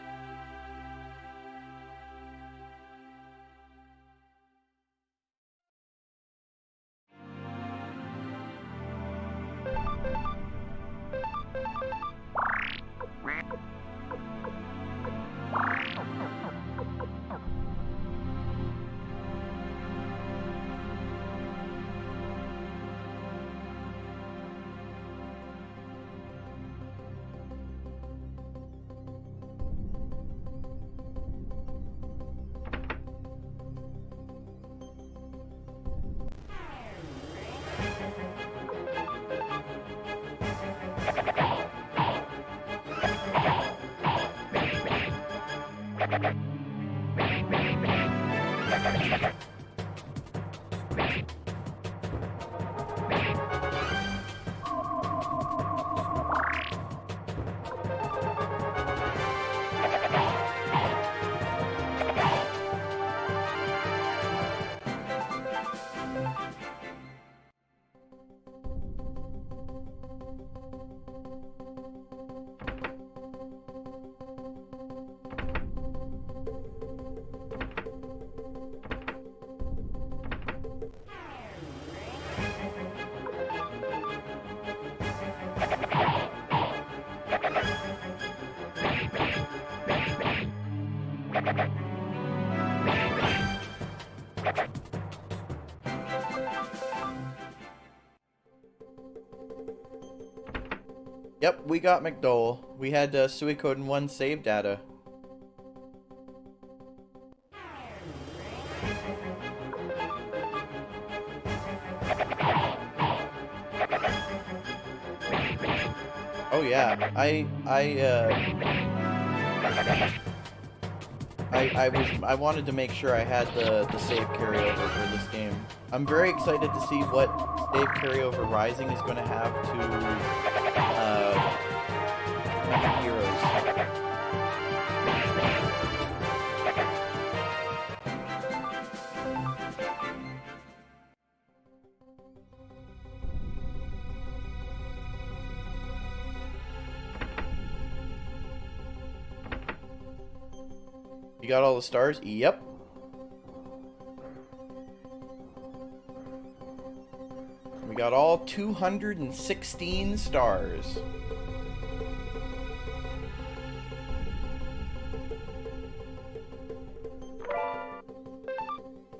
Yep, we got McDohl. We had SUIKODEN 1 save data. Oh yeah, I wanted to make sure I had the save carryover for this game. I'm very excited to see what save carryover Rising is going to have to heroes. You got all the stars? Yep. We got all 216 stars.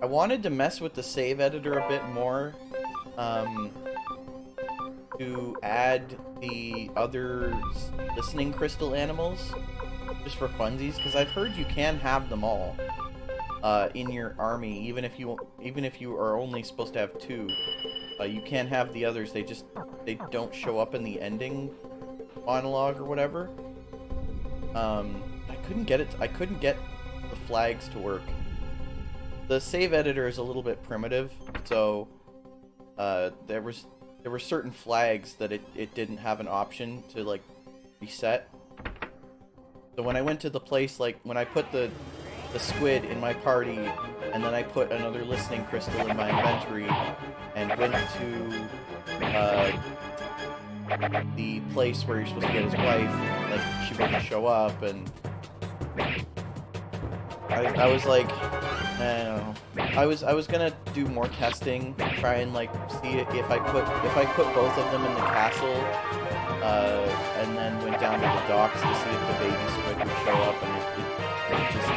I wanted to mess with the save editor a bit more, to add the other listening crystal animals, just for funsies, because I've heard you can have them all in your army, even if you are only supposed to have 2. You can have the others. They don't show up in the ending monologue or whatever. I couldn't get the flags to work. The save editor is a little bit primitive, so there were certain flags that it didn't have an option to like reset. So when I went to the place, like when I put the squid in my party, and then I put another listening crystal in my inventory, and went to the place where you're supposed to get his wife, like she wouldn't show up, and I was like, I don't know. I was gonna do more testing, try and like see if I put both of them in the castle, and then went down to the docks to see if the baby squid would show up, and it just I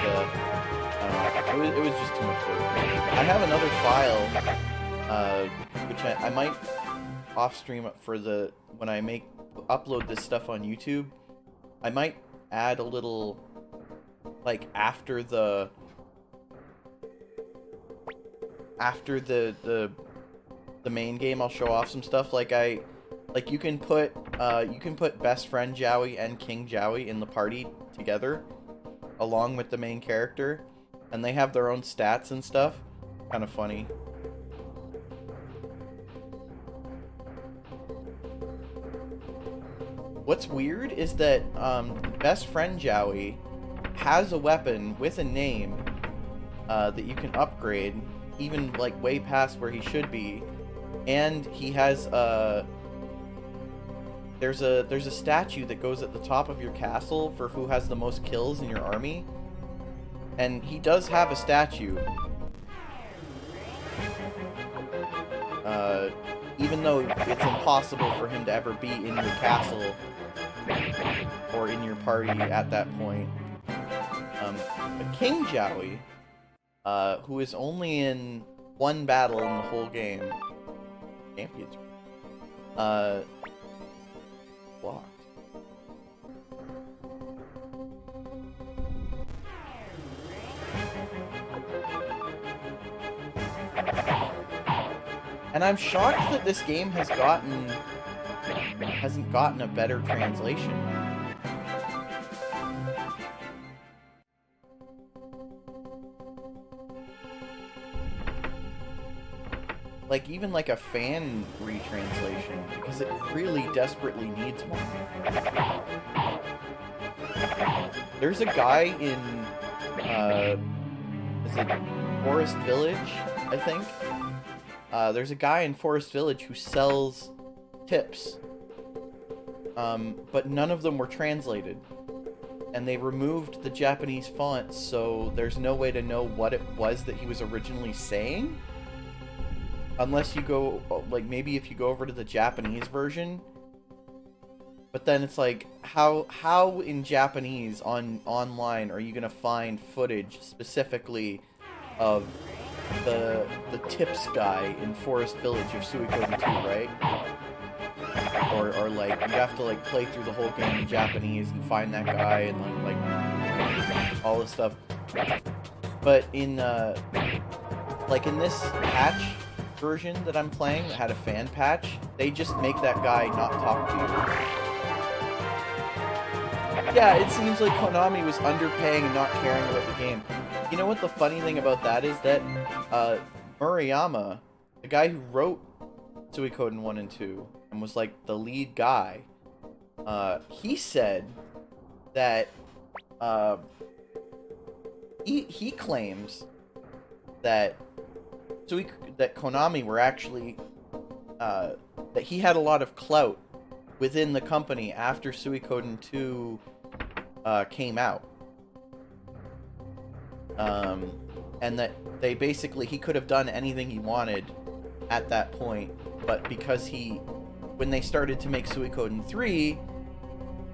don't know. It was just too much work. I have another file, which I might off stream for when I upload this stuff on YouTube. I might add a little, like after the main game, I'll show off some stuff. Like you can put best friend Jowie and King Jowie in the party together, along with the main character, and they have their own stats and stuff. Kind of funny. What's weird is that best friend Jowie has a weapon with a name that you can upgrade, even like way past where he should be, and he has there's a statue that goes at the top of your castle for who has the most kills in your army, and he does have a statue, even though it's impossible for him to ever be in your castle or in your party at that point. But King Jowie, who is only in one battle in the whole game, champions, blocked. And I'm shocked that this game hasn't gotten a better translation. like even like a fan retranslation, because it really desperately needs one. There's a guy in is it Forest Village, I think? There's a guy in Forest Village who sells tips, but none of them were translated. And they removed the Japanese fonts, so there's no way to know what it was that he was originally saying. Unless you go, like, maybe if you go over to the Japanese version. But then it's like, how in Japanese online are you gonna find footage specifically of the tips guy in Forest Village of Suikoden 2, right? Or like, you have to like play through the whole game in Japanese and find that guy and then like all this stuff. But in like in this patch version that I'm playing that had a fan patch, they just make that guy not talk to you. Yeah, it seems like Konami was underpaying and not caring about the game. You know what the funny thing about that is? That Murayama, the guy who wrote Suikoden 1 and 2 and was like the lead guy, he said that he claims that that Konami were actually that he had a lot of clout within the company after Suikoden 2 came out, and that they basically, he could have done anything he wanted at that point, but because when they started to make Suikoden 3,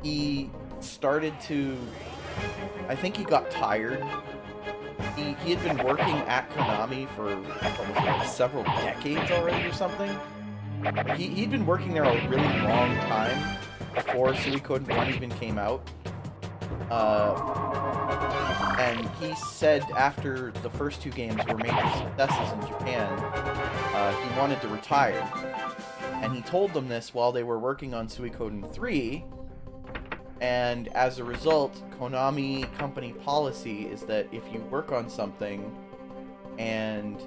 he started to, I think he got tired. He had been working at Konami for what was it, like several decades already or something. He'd been working there a really long time before Suikoden 1 even came out. And he said after the first two games were major successes in Japan, he wanted to retire. And he told them this while they were working on Suikoden 3. And as a result, Konami company policy is that if you work on something and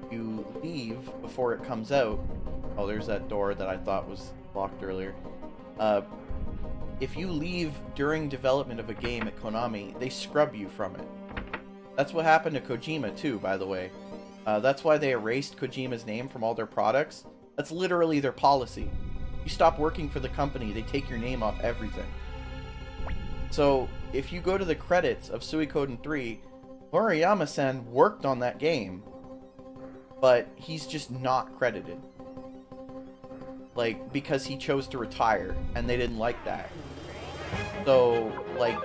you leave before it comes out... Oh, there's that door that I thought was locked earlier. If you leave during development of a game at Konami, they scrub you from it. That's what happened to Kojima too, by the way. That's why they erased Kojima's name from all their products. That's literally their policy. You stop working for the company, they take your name off everything. So, if you go to the credits of Suikoden 3, Murayama-san worked on that game, but he's just not credited. Like, because he chose to retire, and they didn't like that. So, like...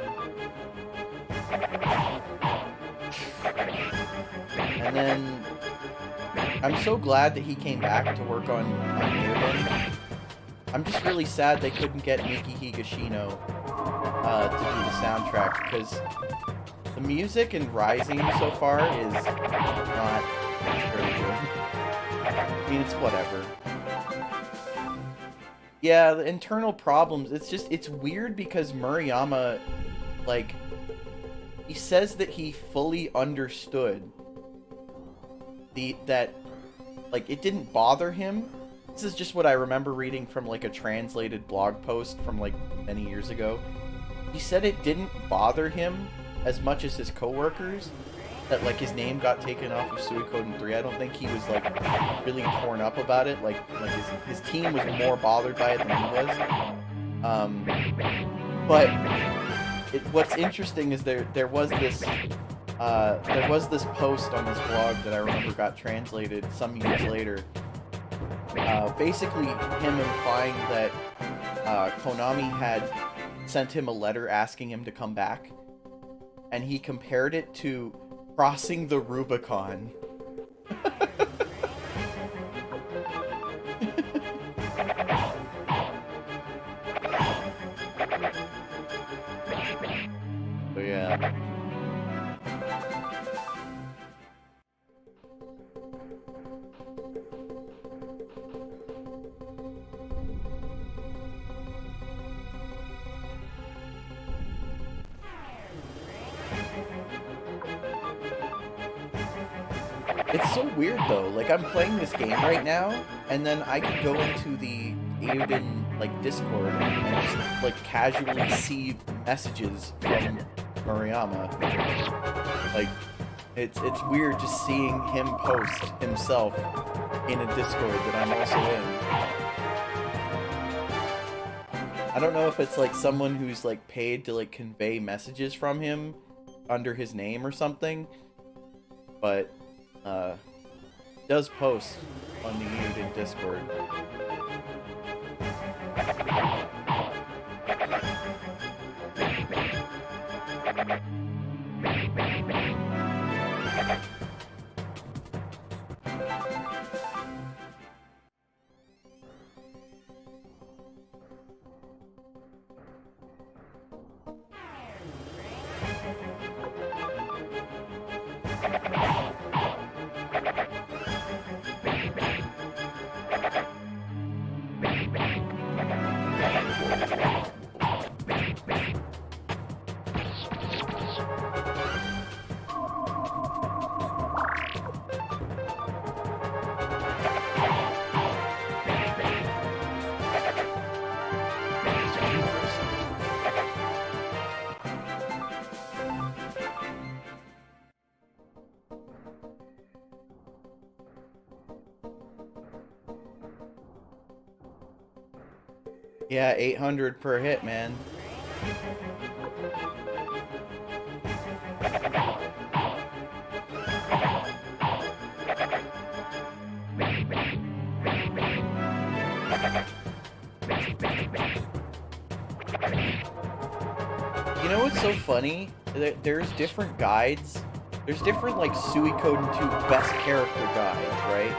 And then... I'm so glad that he came back to work on Highland. I'm just really sad they couldn't get Miki Higashino to do the soundtrack, because the music in Rising so far is not very good. I mean, it's whatever. Yeah, the internal problems, it's weird because Murayama, like, he says that he fully understood that, like, it didn't bother him. This is just what I remember reading from, like, a translated blog post from, like, many years ago. He said it didn't bother him as much as his coworkers that, like, his name got taken off of Suikoden 3. I don't think he was, like, really torn up about it. Like his team was more bothered by it than he was. But what's interesting is there was this post on his blog that I remember got translated some years later. Basically him implying that Konami had sent him a letter asking him to come back, and he compared it to crossing the Rubicon. So yeah. It's so weird though. Like I'm playing this game right now, and then I can go into the SUIKODEN like Discord and just like casually see messages from Murayama. Like it's weird just seeing him post himself in a Discord that I'm also in. I don't know if it's like someone who's like paid to like convey messages from him under his name or something, but does post on the SUIKODEN Discord. Yeah, 800 per hit, man. You know what's so funny? There's different guides. There's different, like, SUIKODEN 2 best character guides, right?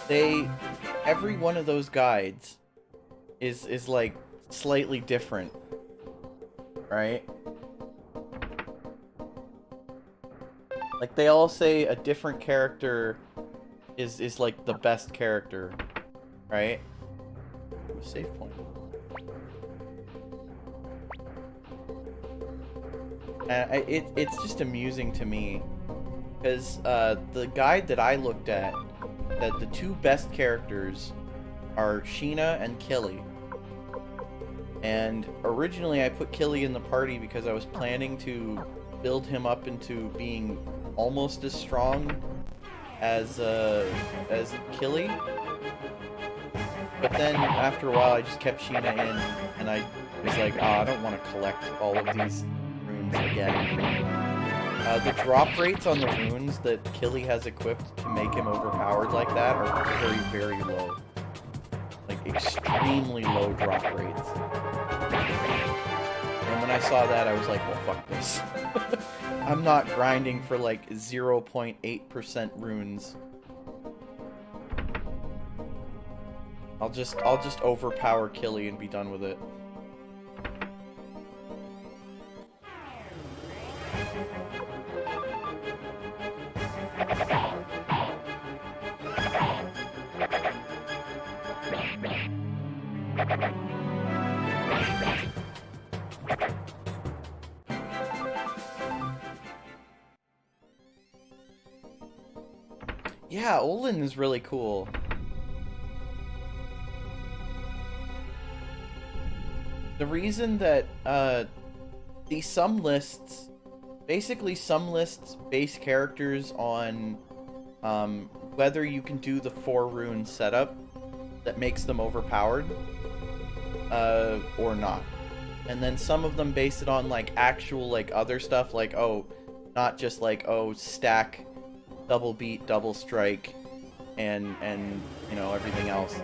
And every one of those guides is like slightly different, right? Like they all say a different character is like the best character, right? Save point. It's just amusing to me because the guide that I looked at, that the two best characters are Sheena and Killy. And originally I put Killy in the party because I was planning to build him up into being almost as strong as Killy. But then after a while I just kept Sheena in and I was like, oh, I don't want to collect all of these runes again. The drop rates on the runes that Killy has equipped to make him overpowered like that are very, very low. Like, extremely low drop rates. And when I saw that, I was like, well, fuck this. I'm not grinding for, like, 0.8% runes. I'll just overpower Killy and be done with it. Yeah, Olin is really cool. The reason that these some lists base characters on whether you can do the 4 rune setup that makes them overpowered or not. And then some of them base it on like actual like other stuff, like, oh, not just like, oh, stack double beat, double strike, and you know, everything else.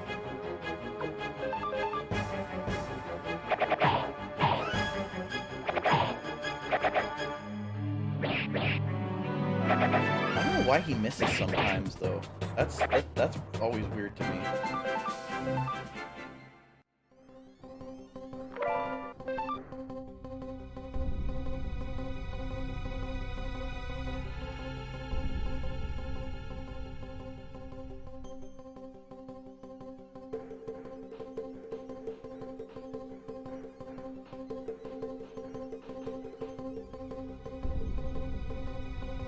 I don't know why he misses sometimes though. That's always weird to me.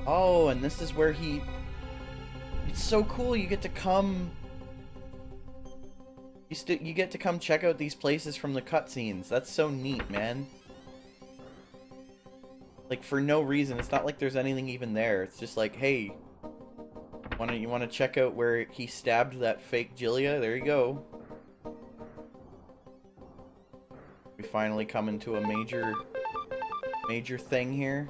Oh, and this is where he... It's so cool, you get to come... You get to come check out these places from the cutscenes. That's so neat, man. Like, for no reason. It's not like there's anything even there. It's just like, hey, you wanna check out where he stabbed that fake Jillia? There you go. We finally come into a major thing here.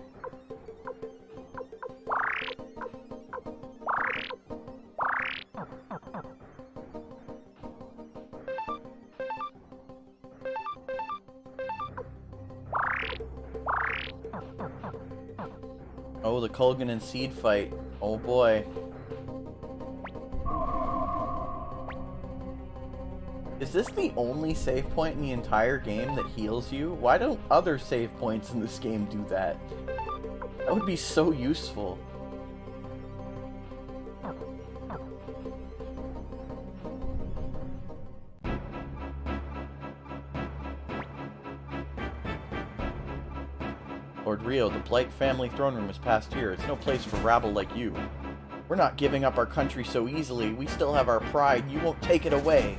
Oh, the Culgan Seed fight. Oh boy. Is this the only save point in the entire game that heals you? Why don't other save points in this game do that? That would be so useful. Lord Riou, the Blight family throne room is past here. It's no place for rabble like you. We're not giving up our country so easily. We still have our pride. You won't take it away.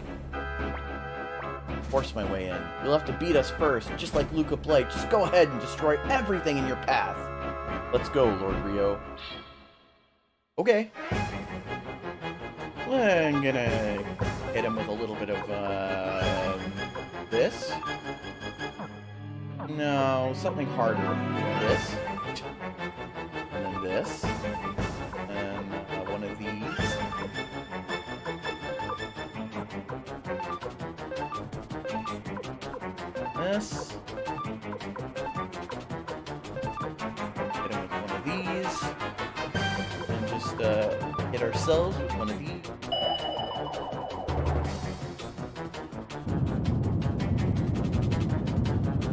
Force my way in. You'll have to beat us first, just like Luca Blight. Just go ahead and destroy everything in your path. Let's go, Lord Riou. Okay. I'm gonna hit him with a little bit of, this. No, something harder. This. And then this. And one of these. This. Hit him with one of these. And just hit ourselves with one of these.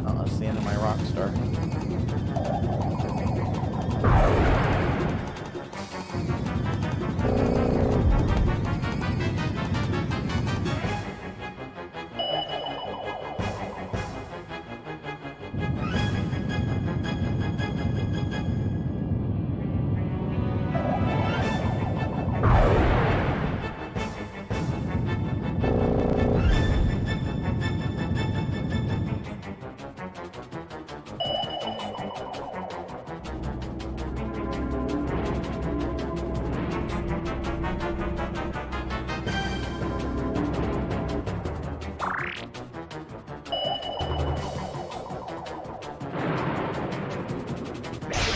That's the end of my rock star.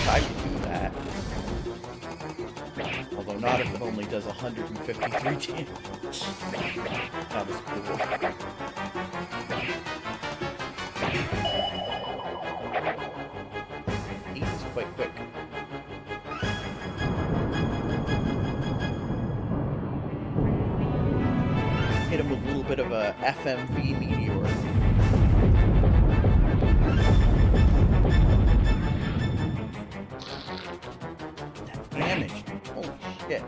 I could do that. Although not if it only does 153 damage. That was cool. He is quite quick. Hit him with a little bit of a FMV meteor. Damage. Holy shit.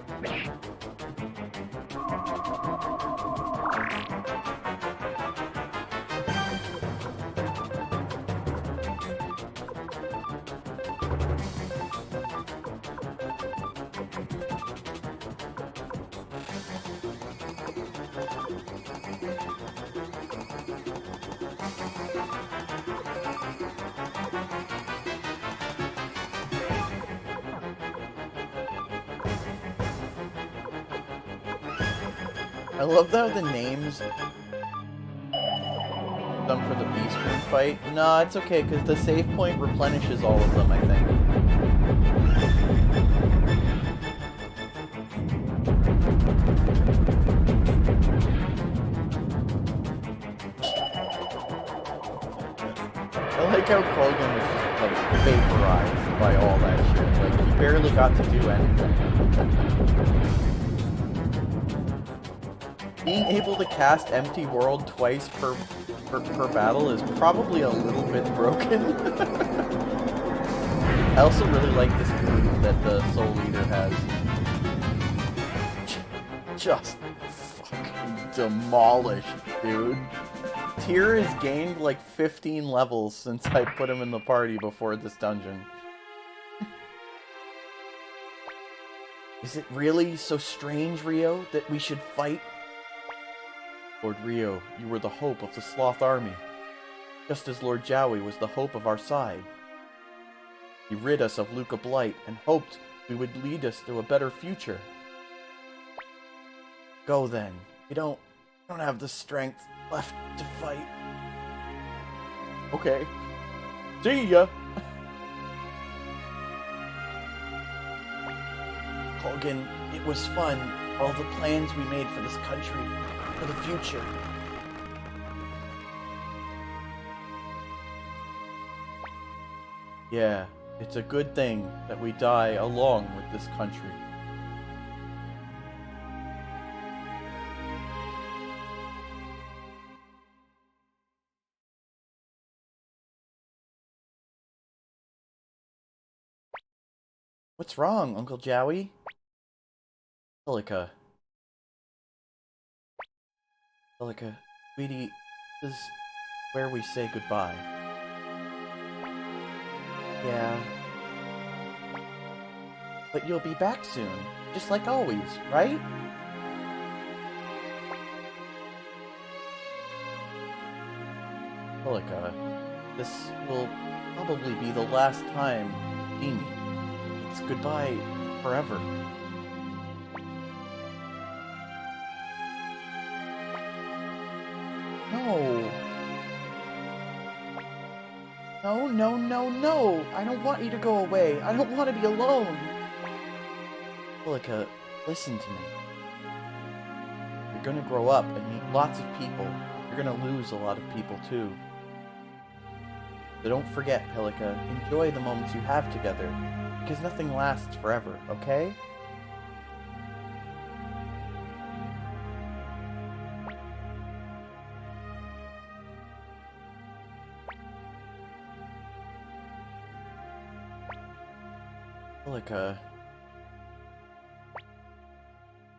I love how the names done for the Beast Rune fight. Nah, it's okay, because the save point replenishes all of them, I think. I like how Culgan was just, like, vaporized by all that shit. Like, he barely got to do anything. Being able to cast Empty World twice per battle is probably a little bit broken. I also really like this move that the Soul Eater has. Just fucking demolished, dude. Tir has gained like 15 levels since I put him in the party before this dungeon. Is it really so strange, Riou, that we should fight? Lord Riou, you were the hope of the Sloth army, just as Lord Jowie was the hope of our side. He rid us of Luca Blight and hoped we would lead us to a better future. Go then. You don't have the strength left to fight. Okay. See ya! Culgan, it was fun. All the plans we made for this country, for the future. Yeah, it's a good thing that we die along with this country. What's wrong, Uncle Jowie? Celica, sweetie, this is where we say goodbye. Yeah. But you'll be back soon, just like always, right? Celica, this will probably be the last time you see me. It's goodbye forever. No. No. I don't want you to go away. I don't want to be alone. Celica, listen to me. You're gonna grow up and meet lots of people. You're gonna lose a lot of people too. So don't forget, Celica, enjoy the moments you have together, because nothing lasts forever, okay? Celica.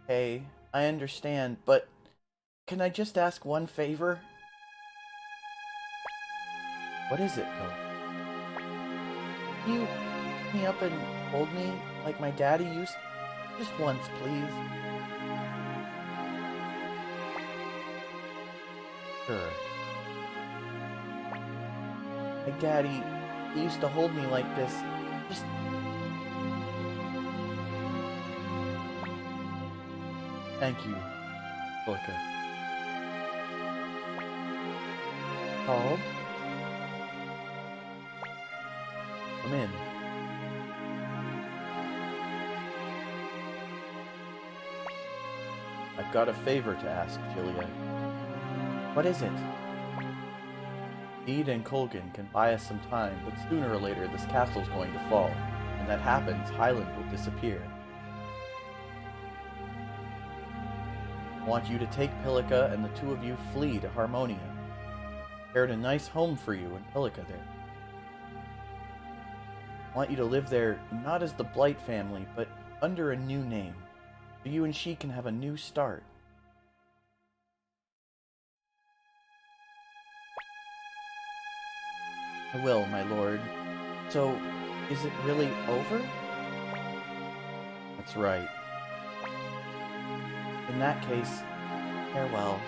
Hey, I understand, but can I just ask one favor? What is it, Celica? Can you pick me up and hold me like my daddy used to? Just once, please. Sure. My daddy, he used to hold me like this. Just... Thank you, Celica. Called? Come in. I've got a favor to ask, Julia. What is it? Seed and Culgan can buy us some time, but sooner or later this castle's going to fall. When that happens, Highland will disappear. I want you to take Celica and the two of you flee to Harmonia. Prepared a nice home for you in Celica there. I want you to live there not as the Blight family, but under a new name, so you and she can have a new start. I will, my lord. So, is it really over? That's right. In that case, farewell.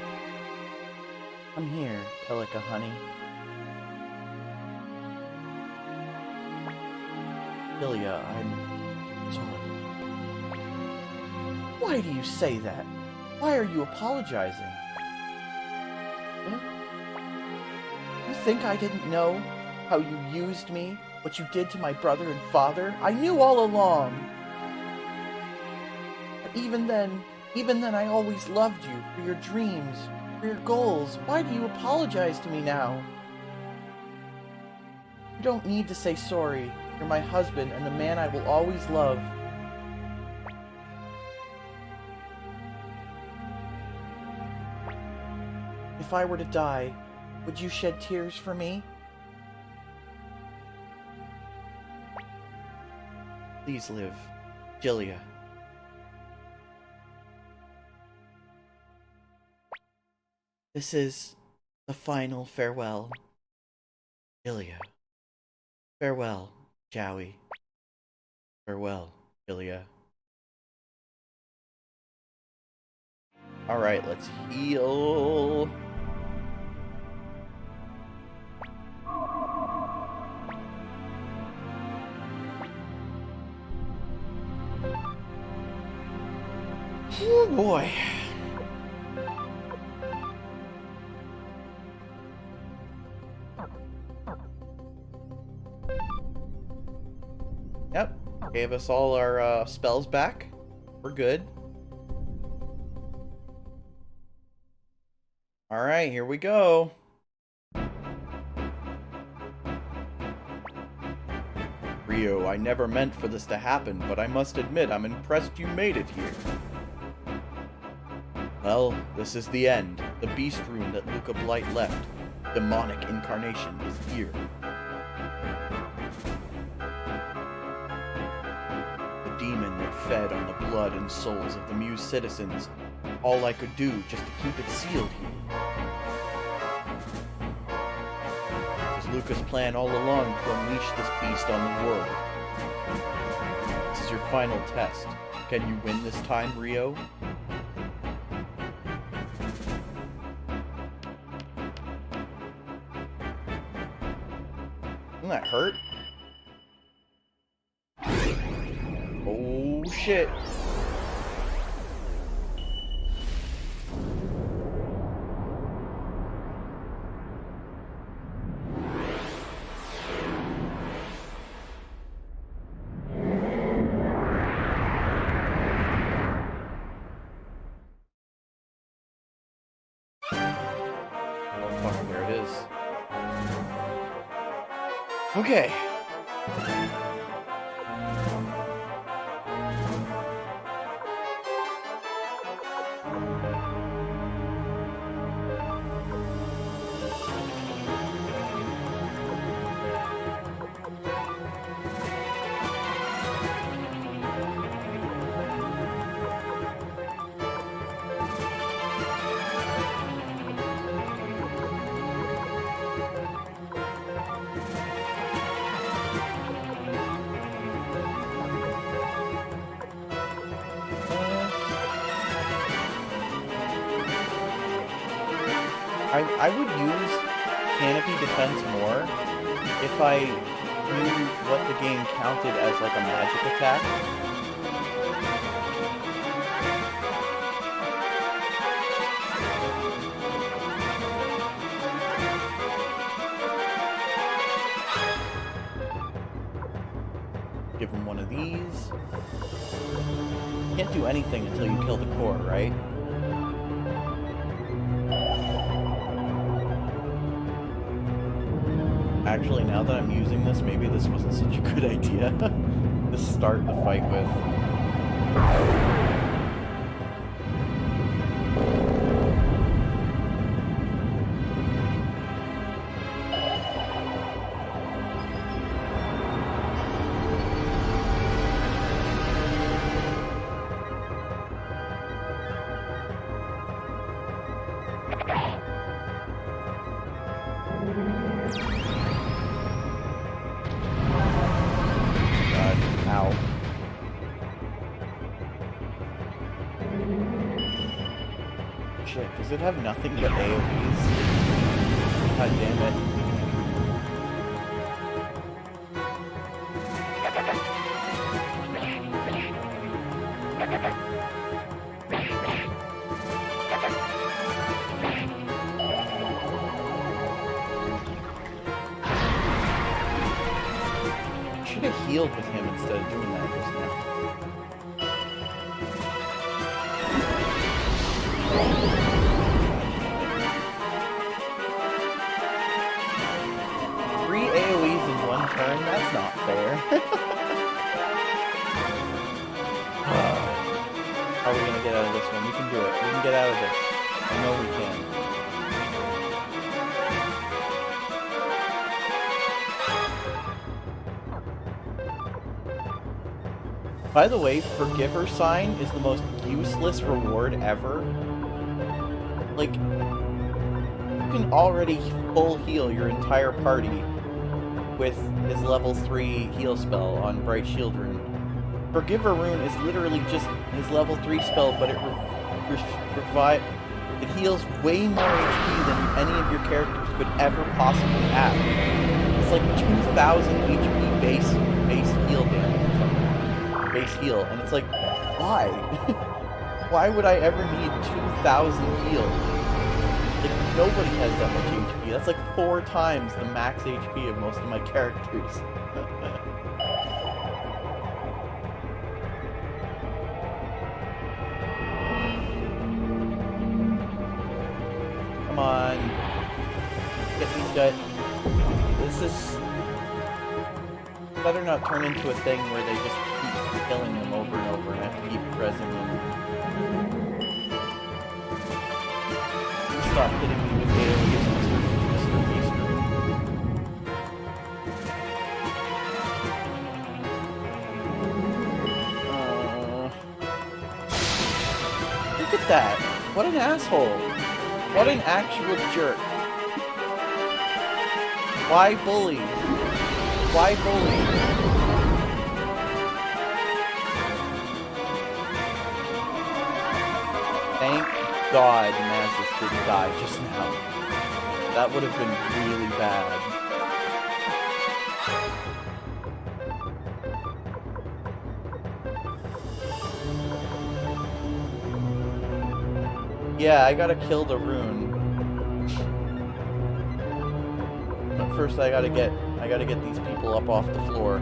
Come here, Celica, honey. Julia, I'm sorry. Why do you say that? Why are you apologizing? Huh? You think I didn't know how you used me? What you did to my brother and father? I knew all along. But even then I always loved you for your dreams, for your goals. Why do you apologize to me now? You don't need to say sorry. You're my husband and the man I will always love. If I were to die, would you shed tears for me? Please live, Julia. This is the final farewell, Julia. Farewell, Jowie. Farewell, Julia. Alright, let's heal. Oh boy. Yep, gave us all our spells back. We're good. Alright, here we go. Riou, I never meant for this to happen, but I must admit I'm impressed you made it here. Well, this is the end. The Beast Rune that Luca Blight left. Demonic incarnation is here. The demon that fed on the blood and souls of the Muse citizens. All I could do just to keep it sealed here. It was Luca's plan all along to unleash this beast on the world. This is your final test. Can you win this time, Riou? Doesn't that hurt? Oh shit. Okay. I would use Canopy Defense more if I knew what the game counted as like a magic attack. Give him one of these. Can't do anything until you kill the core, right? Actually, now that I'm using this, maybe this wasn't such a good idea to start the fight with. Does it have nothing but AoEs? God damn it. Should have healed with him instead of doing that just now. Turn? That's not fair. How are we gonna get out of this one? We can do it. We can get out of this. I know we can. By the way, Forgiver Sign is the most useless reward ever. Like, you can already full heal your entire party with his level 3 heal spell on Bright Shield Rune. Forgiver Rune is literally just his level 3 spell, but it Revive. It heals way more HP than any of your characters could ever possibly have. It's like 2,000 HP base heal damage or something. Base heal, and it's like, why? Why would I ever need 2,000 heal? Like, nobody has that much HP. That's like 4 times the max HP of most of my characters. Come on. Get these guys. This is... better not turn into a thing where they just keep killing them over and over and I have to keep pressing them. Stop hitting me with AoEs, Mr. Beast Rune. Look at that! What an asshole! What an actual jerk! Why bully? Why bully? Thank God Mazis didn't die just now. That would have been really bad. Yeah, I gotta kill the rune. But first I gotta get these people up off the floor.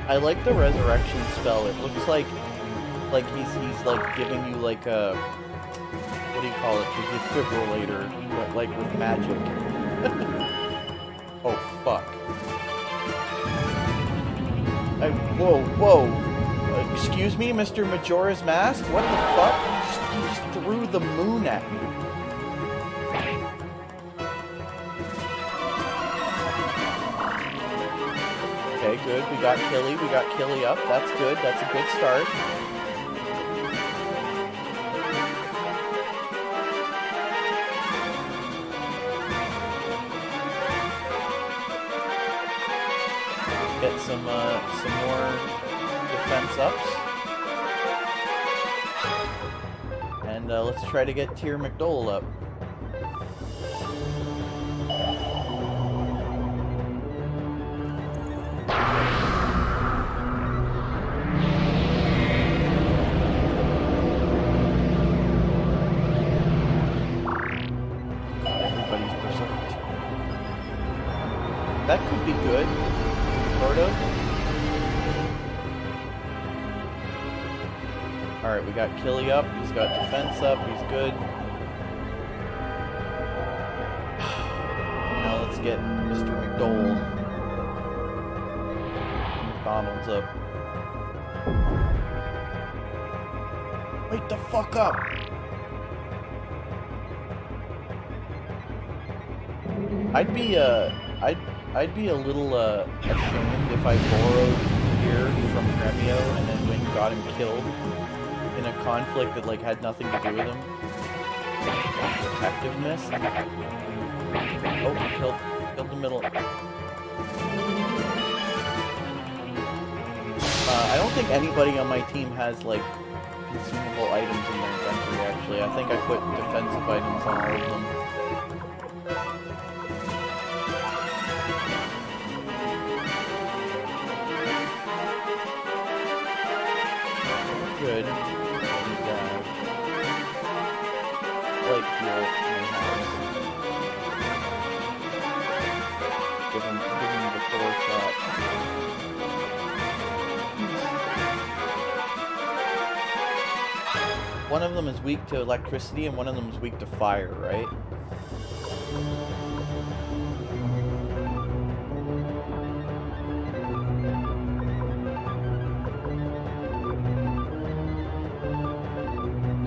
I like the resurrection spell. It looks like he's like giving you like a, what do you call it? The defibrillator, but like with magic. Oh fuck. Whoa. Excuse me, Mr. Majora's Mask? What the fuck? You just threw the moon at me. Okay, good. We got Killy up. That's good. That's a good start. Get some more defense ups. And let's try to get Tir McDohl up. That could be good, sort of. Alright, we got Killy up, he's got defense up, he's good. Now let's get Mr. McDohl. McDonald's up. Wake the fuck up! I'd be a little ashamed if I borrowed gear from Riou and then went and got him killed in a conflict that like had nothing to do with him. Detective missed. Oh, killed the middle. I don't think anybody on my team has like consumable items in their inventory. Actually, I think I put defensive items on all of them. Good. And, light heal in my house. Give him the full shot. One of them is weak to electricity and one of them is weak to fire, right?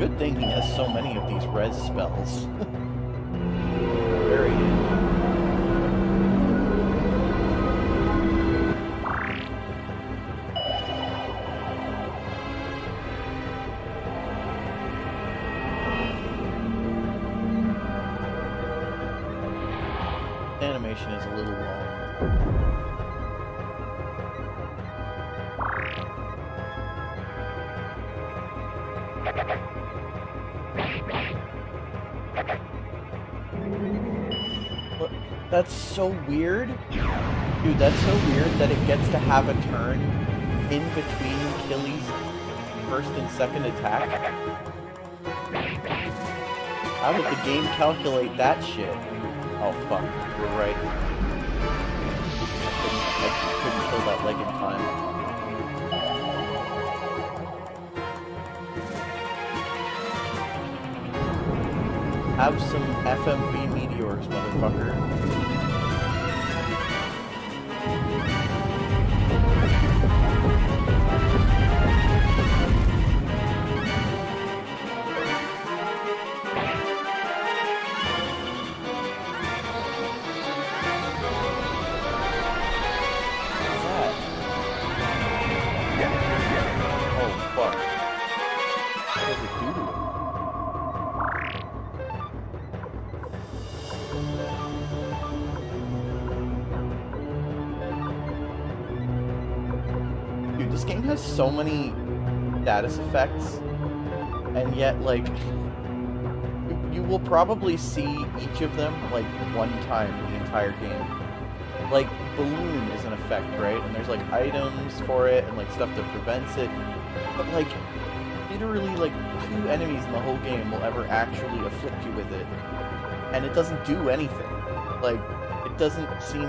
Good thing he has so many of these res spells. Very handy. Animation is a little long. That's so weird. Dude, that's so weird that it gets to have a turn in between Killy's first and second attack. How did the game calculate that shit? Oh fuck, you're right. I couldn't kill that leg in time. Have some FMV meteors, motherfucker. This game has so many status effects, and yet, like, you will probably see each of them, like, one time in the entire game. Like, Balloon is an effect, right? And there's, like, items for it, and, like, stuff that prevents it. But, like, literally, like, 2 enemies in the whole game will ever actually afflict you with it. And it doesn't do anything. Like, it doesn't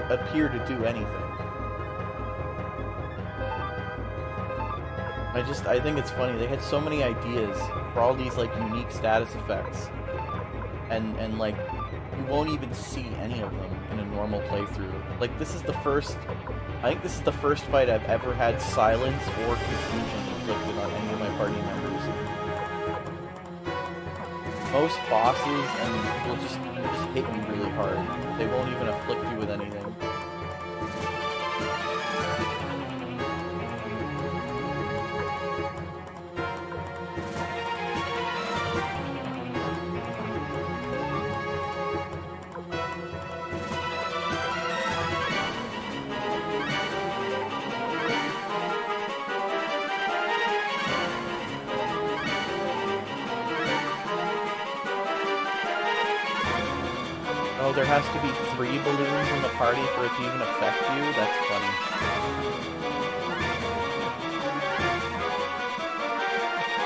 appear to do anything. I think it's funny, they had so many ideas for all these, like, unique status effects, and like, you won't even see any of them in a normal playthrough. Like, I think this is the first fight I've ever had silence or confusion inflicted on any of my party members. Most bosses will just hit you really hard. They won't even afflict you with anything. There has to be 3 balloons in the party for it to even affect you? That's funny.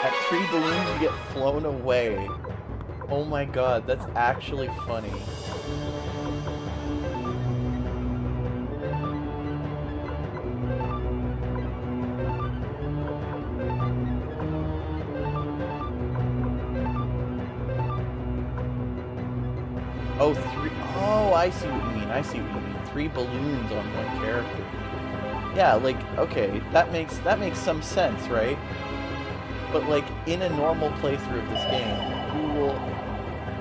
At 3 balloons you get flown away. Oh my god, that's actually funny. Oh, 3. Oh, I see what you mean. 3 balloons on 1 character. Yeah, like, okay, that makes some sense, right? But, like, in a normal playthrough of this game, you will,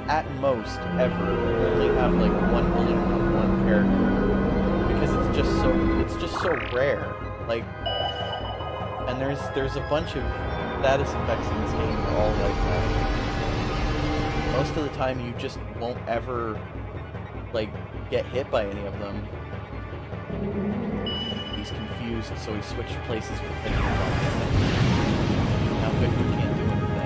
at most, ever only have, like, 1 balloon on 1 character. Because it's just so rare. Like, and there's a bunch of status effects in this game that are all like that. Most of the time, you just won't ever, like, get hit by any of them. He's confused, so he switched places with Victor. Now Victor can't do anything.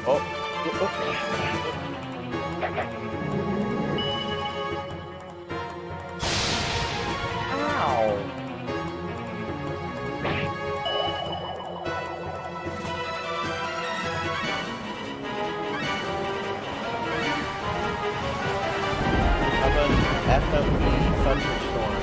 Oh. Ow! FMV thunderstorm.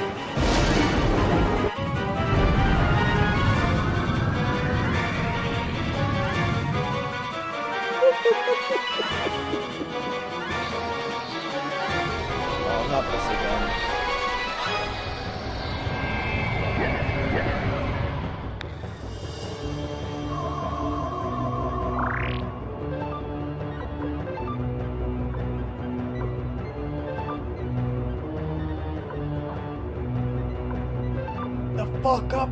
Oh, not this again. fuck up!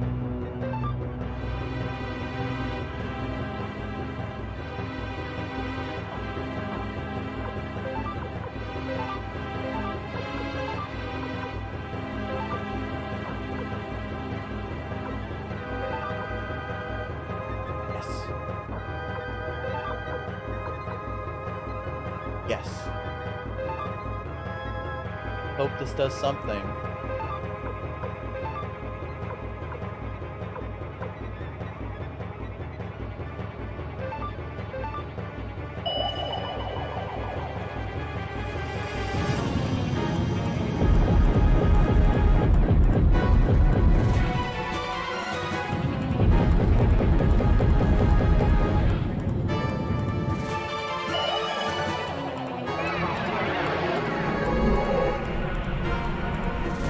Yes. Hope this does something.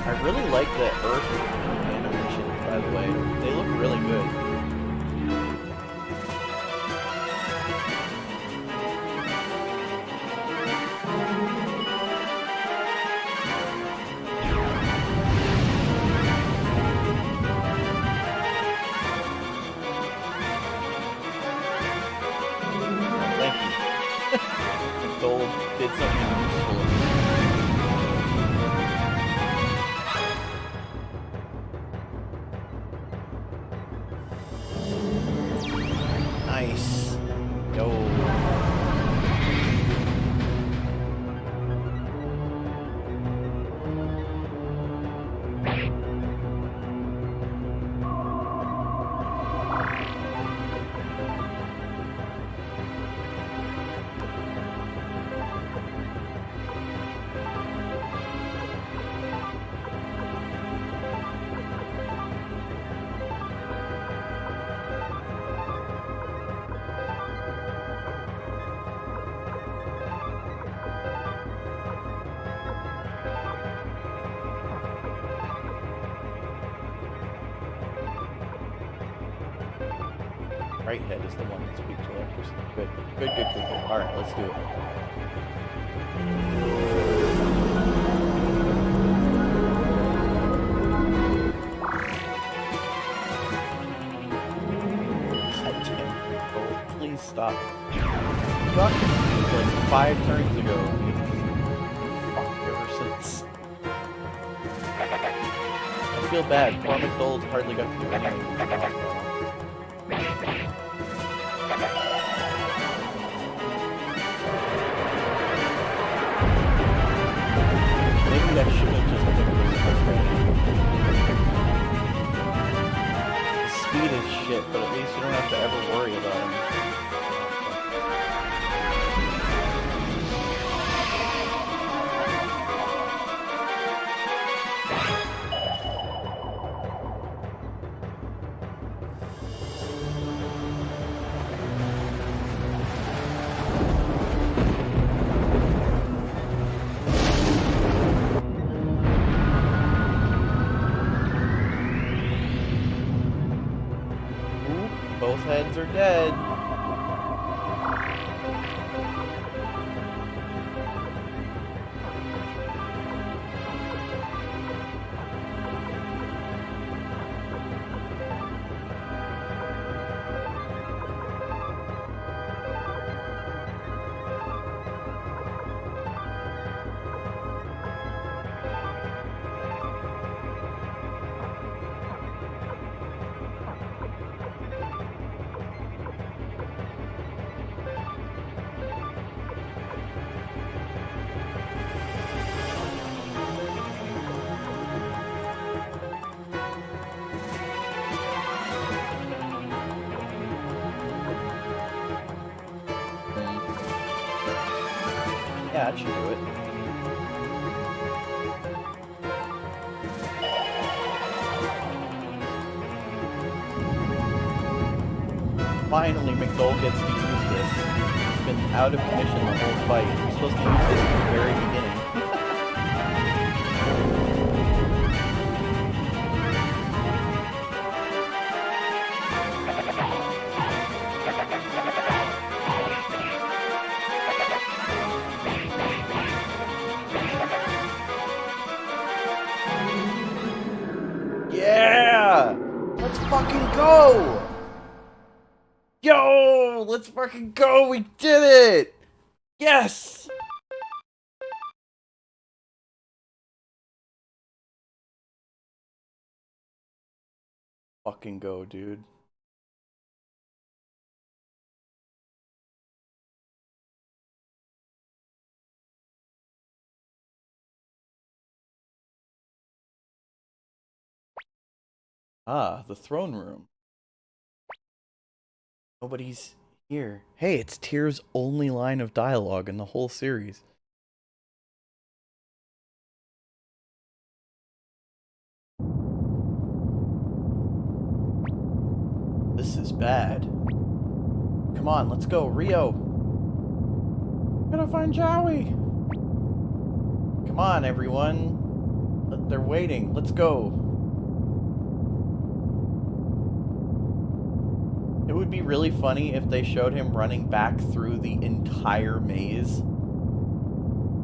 I really like the earth animations, by the way. They look really good. Thank you. McDohl did something useful. Nice. Yo. Right head is the one that speaks to electricity. Good. Good. Alright, let's do it. God damn it. Oh, please stop. Got this like 5 turns ago. Fuck ever since. I feel bad. Poor McDold's hardly got to do anything with the boss. Maybe I should have just picked this speed is shit, but at least you don't have to ever worry about him. Both heads are dead. Yeah, that should do it. Finally, McDohl gets to use this. He's been out of commission the whole fight. He's supposed to use this at the very beginning. Yeah! go! Yo! Let's fucking go! We did it! Yes! Fucking go, dude. Ah, the throne room. Nobody's here. Hey, it's Tir's only line of dialogue in the whole series. This is bad. Come on, let's go, Riou. Gotta find Joey. Come on, everyone. They're waiting. Let's go. It would be really funny if they showed him running back through the entire maze.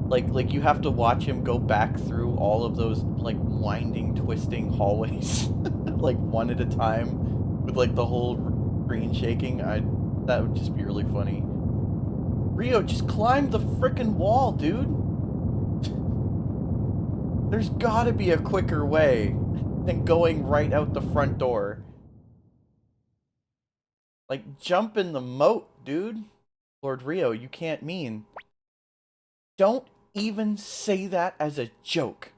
Like you have to watch him go back through all of those, like, winding, twisting hallways, like, one at a time, with, like, the whole screen shaking. That would just be really funny. Riou, just climb the frickin' wall, dude! There's gotta be a quicker way than going right out the front door. Like, jump in the moat, dude. Lord Riou, you can't mean. Don't even say that as a joke.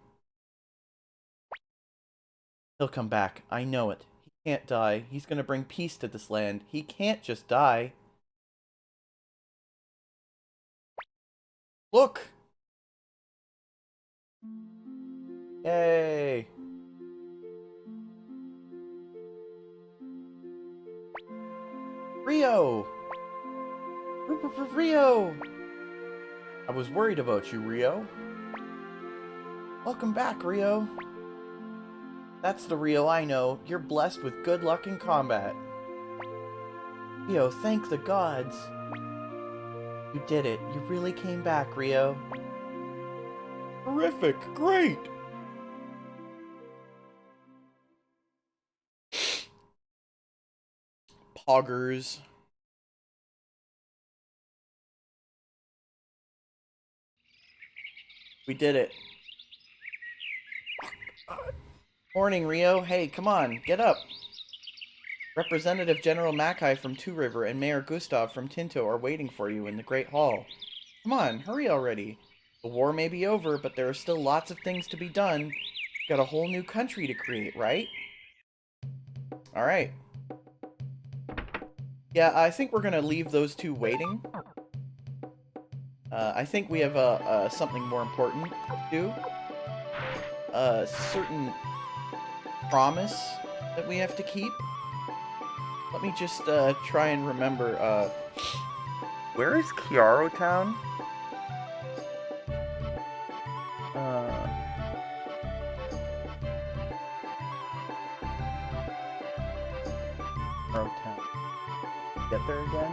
He'll come back. I know it. He can't die. He's gonna bring peace to this land. He can't just die. Look! Yay! Riou! Riou! I was worried about you, Riou. Welcome back, Riou. That's the Riou I know. You're blessed with good luck in combat. Riou, thank the gods. You did it. You really came back, Riou. Terrific. Great. Poggers. We did it. Morning, Riou. Hey, come on, get up. Representative General Mackay from Two River and Mayor Gustav from Tinto are waiting for you in the Great Hall. Come on, hurry already. The war may be over, but there are still lots of things to be done. Got a whole new country to create, right? Alright. Yeah, I think we're gonna leave those two waiting. I think we have something more important to do. A certain promise that we have to keep. Let me just try and remember. Where is Kiaro Town? Kiaro Town. Get there again?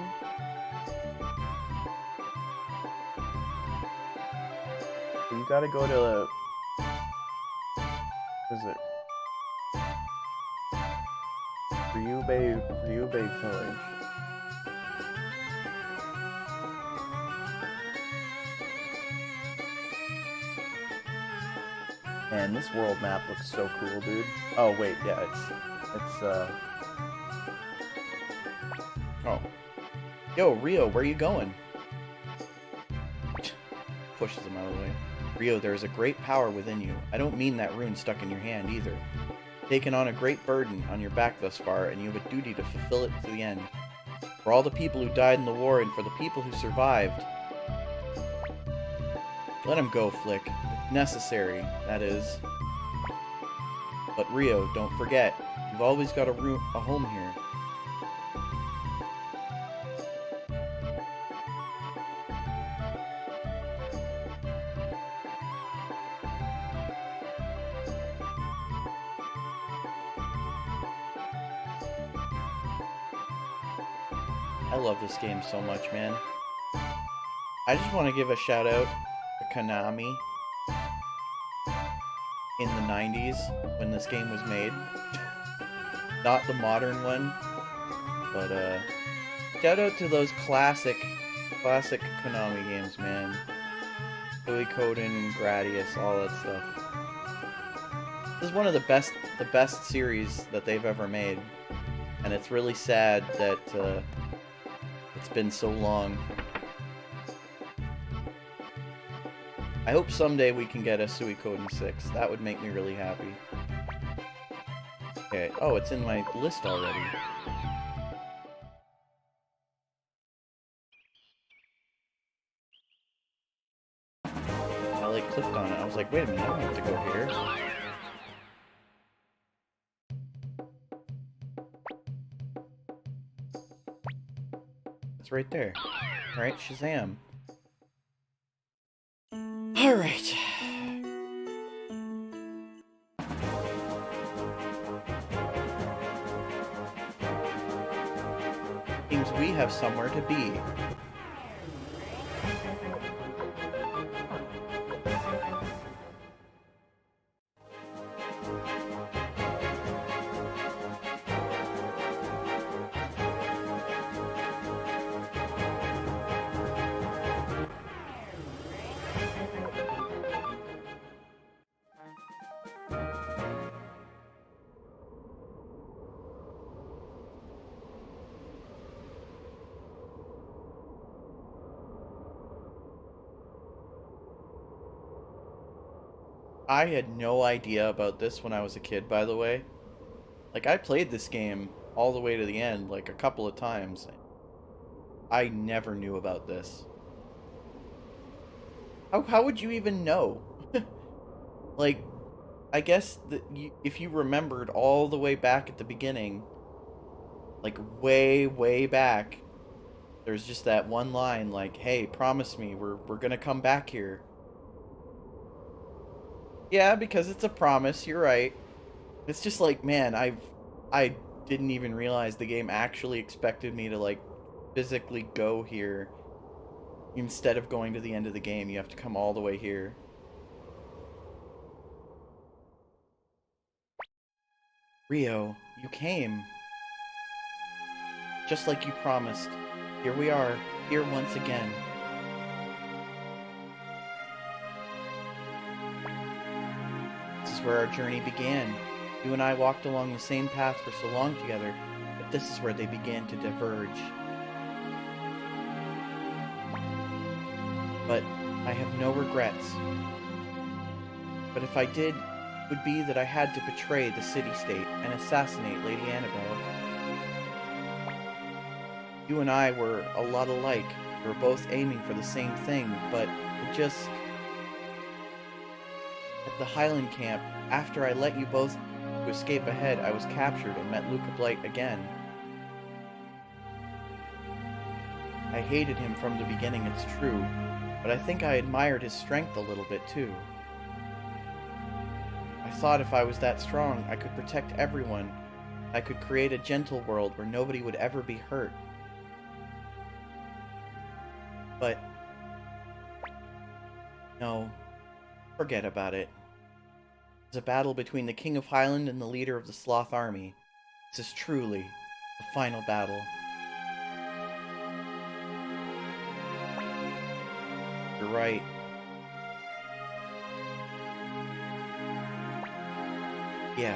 You gotta go to what is it? Riou Village. Man, this world map looks so cool, dude. Oh wait, yeah, it's oh. Yo, Riou, where are you going? Pushes him out of the way. Riou, there is a great power within you. I don't mean that rune stuck in your hand either. You've taken on a great burden on your back thus far, and you have a duty to fulfill it to the end. For all the people who died in the war, and for the people who survived. Let him go, Flick. It's necessary, that is. But Riou, don't forget, you've always got a home here. I love this game so much, man. I just want to give a shout out to Konami in the 90s when this game was made. Not the modern one, but shout out to those classic Konami games, man. SUIKODEN, Gradius, all that stuff. This is one of the best series that they've ever made, and it's really sad that it's been so long. I hope someday we can get a SUIKODEN 6. That would make me really happy. Okay. Oh, it's in my list already. I like clicked on it. I was like, wait a minute, I don't have to go here. It's right there. Alright, Shazam. Alright. Seems we have somewhere to be. I had no idea about this when I was a kid, by the way. Like, I played this game all the way to the end, like, a couple of times. I never knew about this. How would you even know? Like, I guess that if you remembered all the way back at the beginning, like, way back, there's just that one line, like, hey, promise me, we're gonna come back here. Yeah, because it's a promise, you're right. It's just like, man, I didn't even realize the game actually expected me to, like, physically go here. Instead of going to the end of the game, you have to come all the way here. Riou, you came. Just like you promised. Here we are, here once again. Where our journey began. You and I walked along the same path for so long together, but this is where they began to diverge. But I have no regrets. But if I did, it would be that I had to betray the city-state and assassinate Lady Annabelle. You and I were a lot alike. We were both aiming for the same thing, but it just... At the Highland camp, after I let you both escape ahead, I was captured and met Luca Blight again. I hated him from the beginning, it's true, but I think I admired his strength a little bit too. I thought if I was that strong, I could protect everyone. I could create a gentle world where nobody would ever be hurt. But... no. Forget about it. It's a battle between the King of Highland and the leader of the Sloth army. This is truly the final battle. You're right. Yeah.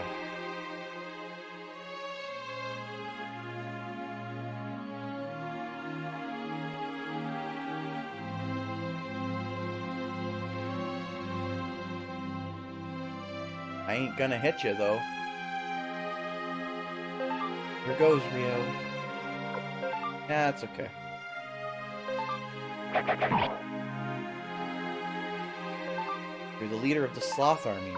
I ain't gonna hit you, though. Here goes, Riou. Nah, it's okay. You're the leader of the Sloth army,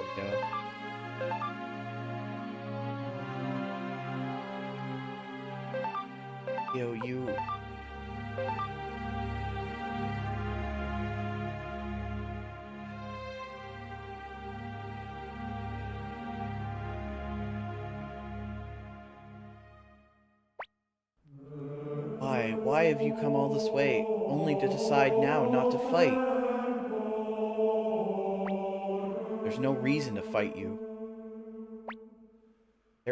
Riou. You... Why have you come all this way, only to decide now not to fight? There's no reason to fight you.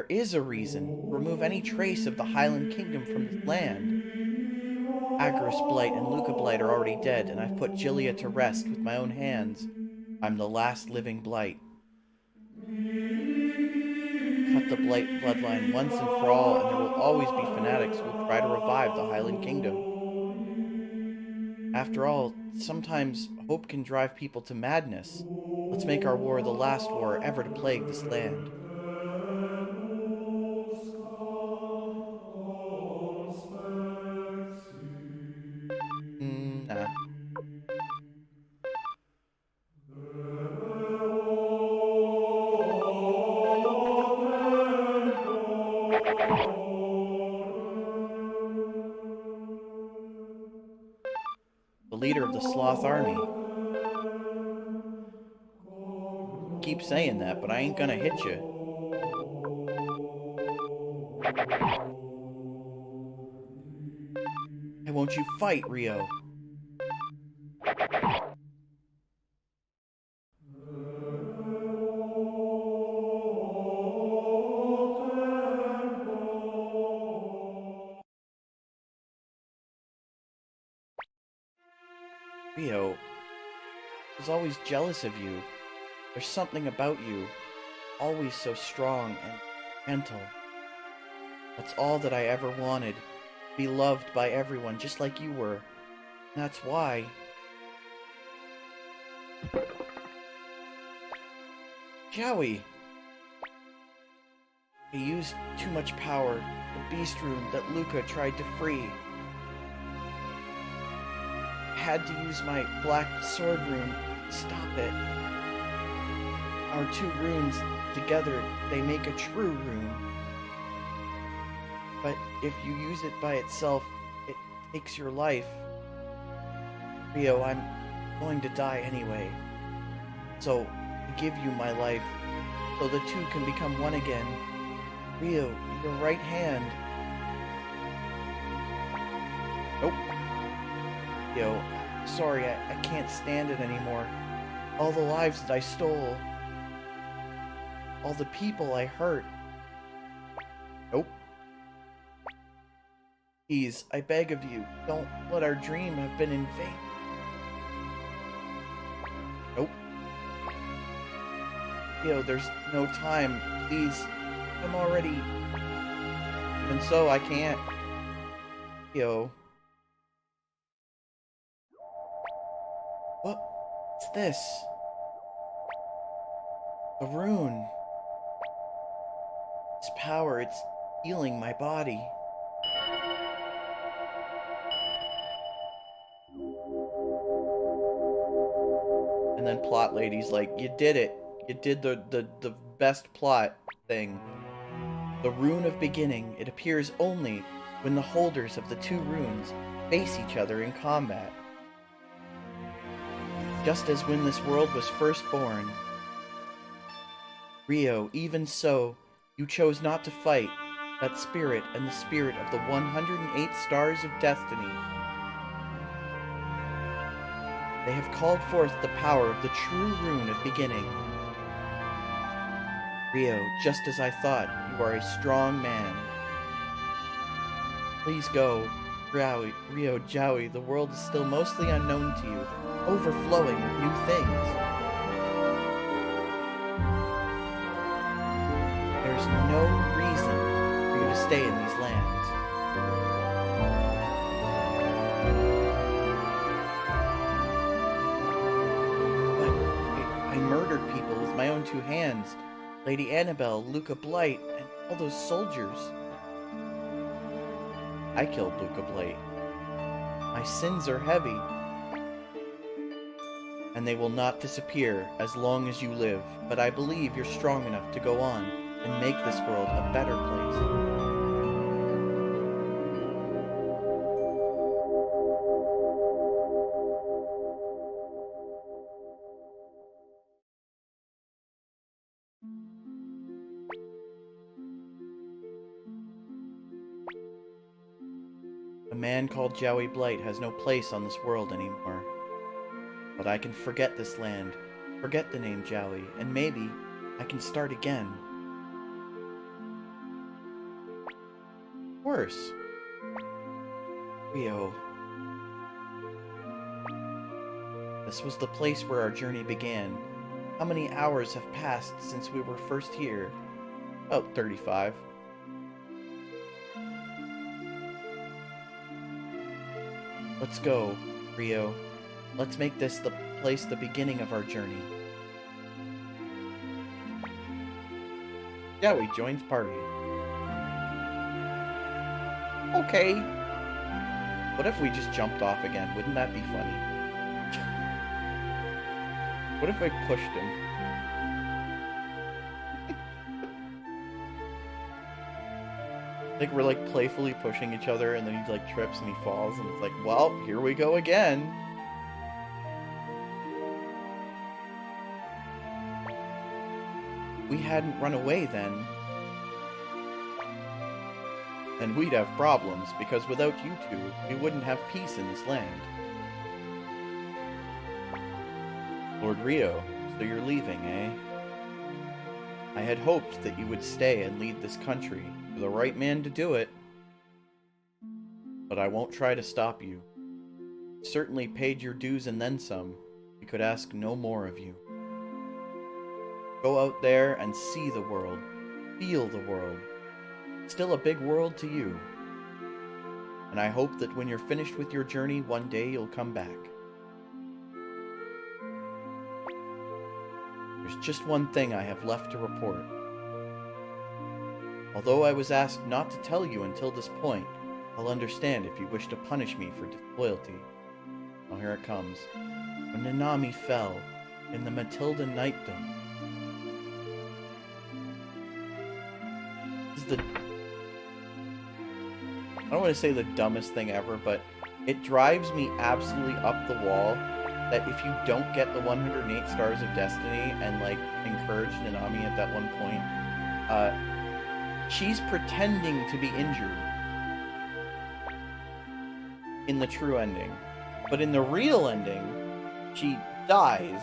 There is a reason. Remove any trace of the Highland Kingdom from this land. Agorist Blight and Luca Blight are already dead, and I've put Gilia to rest with my own hands. I'm the last living Blight. Cut the Blight bloodline once and for all, and there will always be fanatics who will try to revive the Highland Kingdom. After all, sometimes hope can drive people to madness. Let's make our war the last war ever to plague this land. Nah. The leader of the Sloth army. Keep saying that, but I ain't gonna hit you. Why won't you fight, Riou? Riou, I was always jealous of you. There's something about you, always so strong and gentle. That's all that I ever wanted, to be loved by everyone just like you were. And that's why... Jowie! I used too much power, the Beast Rune that Luca tried to free. I had to use my Black Sword Rune to stop it. Our two runes together, they make a true rune. But if you use it by itself, it takes your life. Riou, I'm going to die anyway. So, I give you my life, so the two can become one again. Riou, your right hand. Nope. Riou, sorry, I can't stand it anymore. All the lives that I stole. All the people I hurt. Nope. Please, I beg of you, don't let our dream have been in vain. Nope. Riou, there's no time. Please, I'm already... Even so, I can't. Riou. What's this? A rune. This power, it's healing my body. And then Plot Lady's like, you did it. You did the best plot thing. The Rune of Beginning, it appears only when the holders of the two runes face each other in combat. Just as when this world was first born. Riou, even so, you chose not to fight that spirit and the spirit of the 108 stars of destiny. They have called forth the power of the true Rune of Beginning. Riou, just as I thought, you are a strong man. Please go. Riou, Jowie, the world is still mostly unknown to you, overflowing with new things. There's no reason for you to stay in these lands. But I murdered people with my own two hands. Lady Annabelle, Luca Blight, and all those soldiers. I killed Luca Blight. My sins are heavy. And they will not disappear as long as you live, but I believe you're strong enough to go on and make this world a better place. A man called Jowie Blight has no place on this world anymore. But I can forget this land, forget the name Jowie, and maybe I can start again. course. Riou. This was the place where our journey began. How many hours have passed since we were first here? About 35. Let's go, Riou. Let's make this the place the beginning of our journey. Yeah, we joined party. Okay. What if we just jumped off again? Wouldn't that be funny? What if I pushed him? Like we're like playfully pushing each other and then he like trips and he falls and it's like, well, here we go again. We hadn't run away then we'd have problems, because without you two, we wouldn't have peace in this land. Lord Riou, so you're leaving, eh? I had hoped that you would stay and lead this country. You're the right man to do it. But I won't try to stop you. You certainly paid your dues and then some. We could ask no more of you. Go out there and see the world. Feel the world. Still a big world to you. And I hope that when you're finished with your journey, one day you'll come back. There's just one thing I have left to report. Although I was asked not to tell you until this point, I'll understand if you wish to punish me for disloyalty. Oh, here it comes. When Nanami fell in the Matilda Knightdom. This is the... I don't want to say the dumbest thing ever, but it drives me absolutely up the wall that if you don't get the 108 Stars of Destiny and, like, encourage Nanami at that one point, she's pretending to be injured in the true ending. But in the real ending, she dies,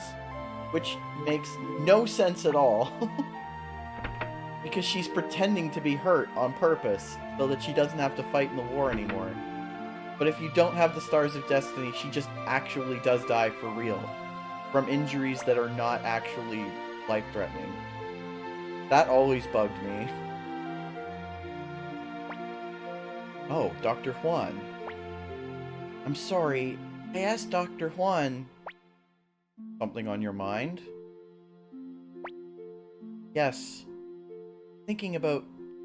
which makes no sense at all. Because she's pretending to be hurt on purpose so that she doesn't have to fight in the war anymore. But if you don't have the Stars of Destiny, she just actually does die for real. From injuries that are not actually life-threatening. That always bugged me. Oh, Dr. Huan. I'm sorry, I asked Dr. Huan... Something on your mind? Yes. Thinking about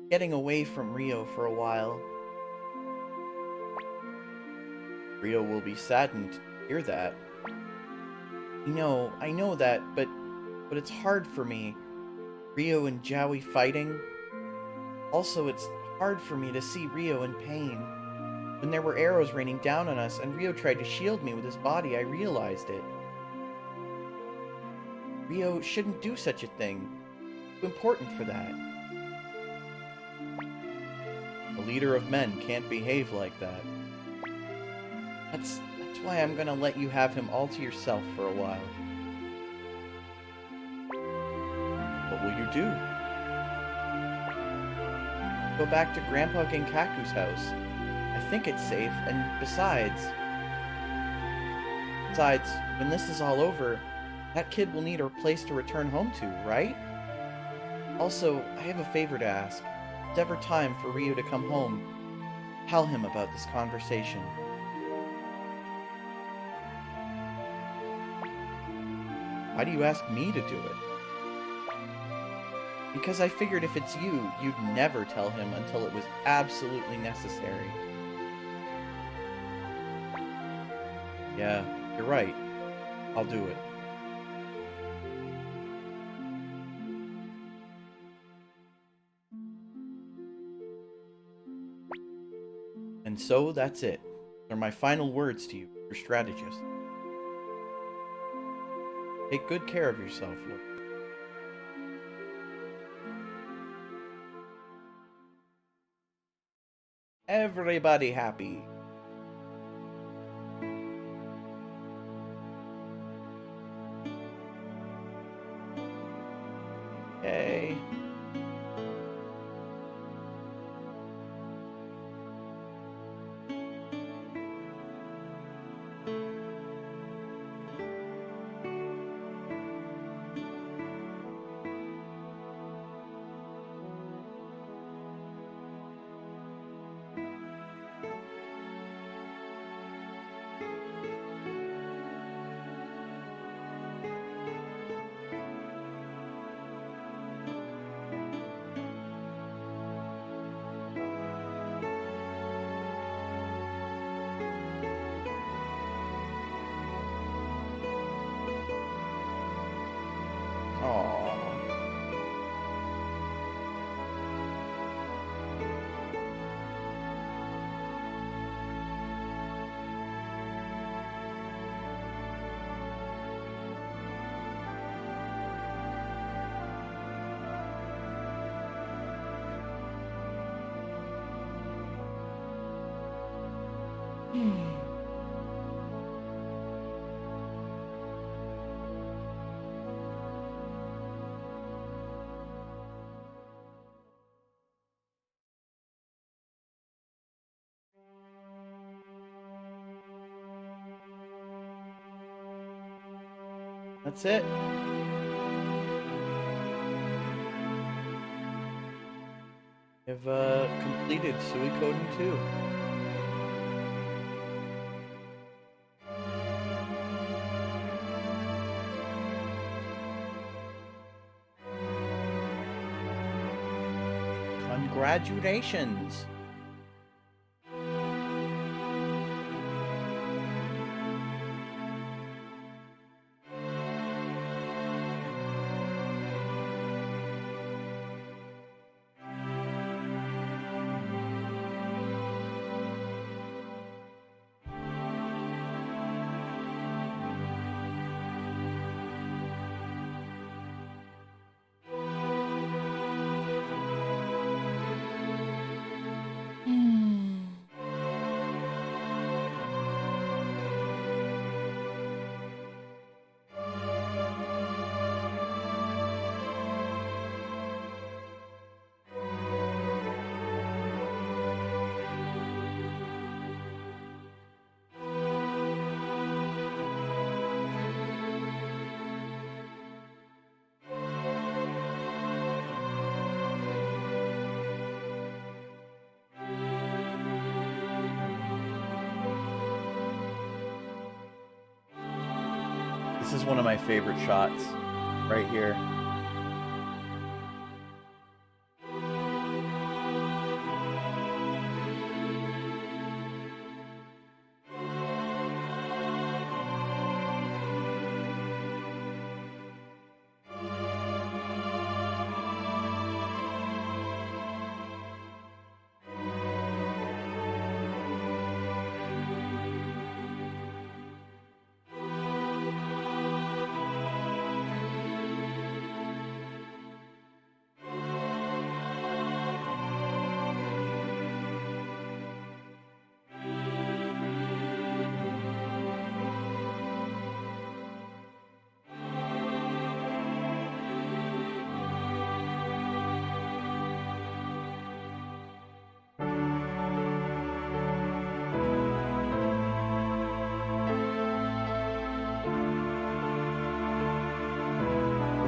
getting away from Riou for a while. Riou will be saddened to hear that. I know that, but it's hard for me. Riou and Jowie fighting. Also, it's hard for me to see Riou in pain. When there were arrows raining down on us and Riou tried to shield me with his body, I realized it. Riou shouldn't do such a thing. Too important for that. A leader of men can't behave like that. That's why I'm gonna let you have him all to yourself for a while. What will you do? Go back to Grandpa Genkaku's house. I think it's safe, and besides, when this is all over, that kid will need a place to return home to, right? Also, I have a favor to ask. If it's ever time for Riou to come home, tell him about this conversation. Why do you ask me to do it? Because I figured if it's you, you'd never tell him until it was absolutely necessary. Yeah, you're right. I'll do it. And so that's it. They're my final words to you, your strategist. Take good care of yourself, Luca. Everybody happy. Yay. Aww. That's it. I've completed SUIKODEN 2. Congratulations! This is one of my favorite shots, right here.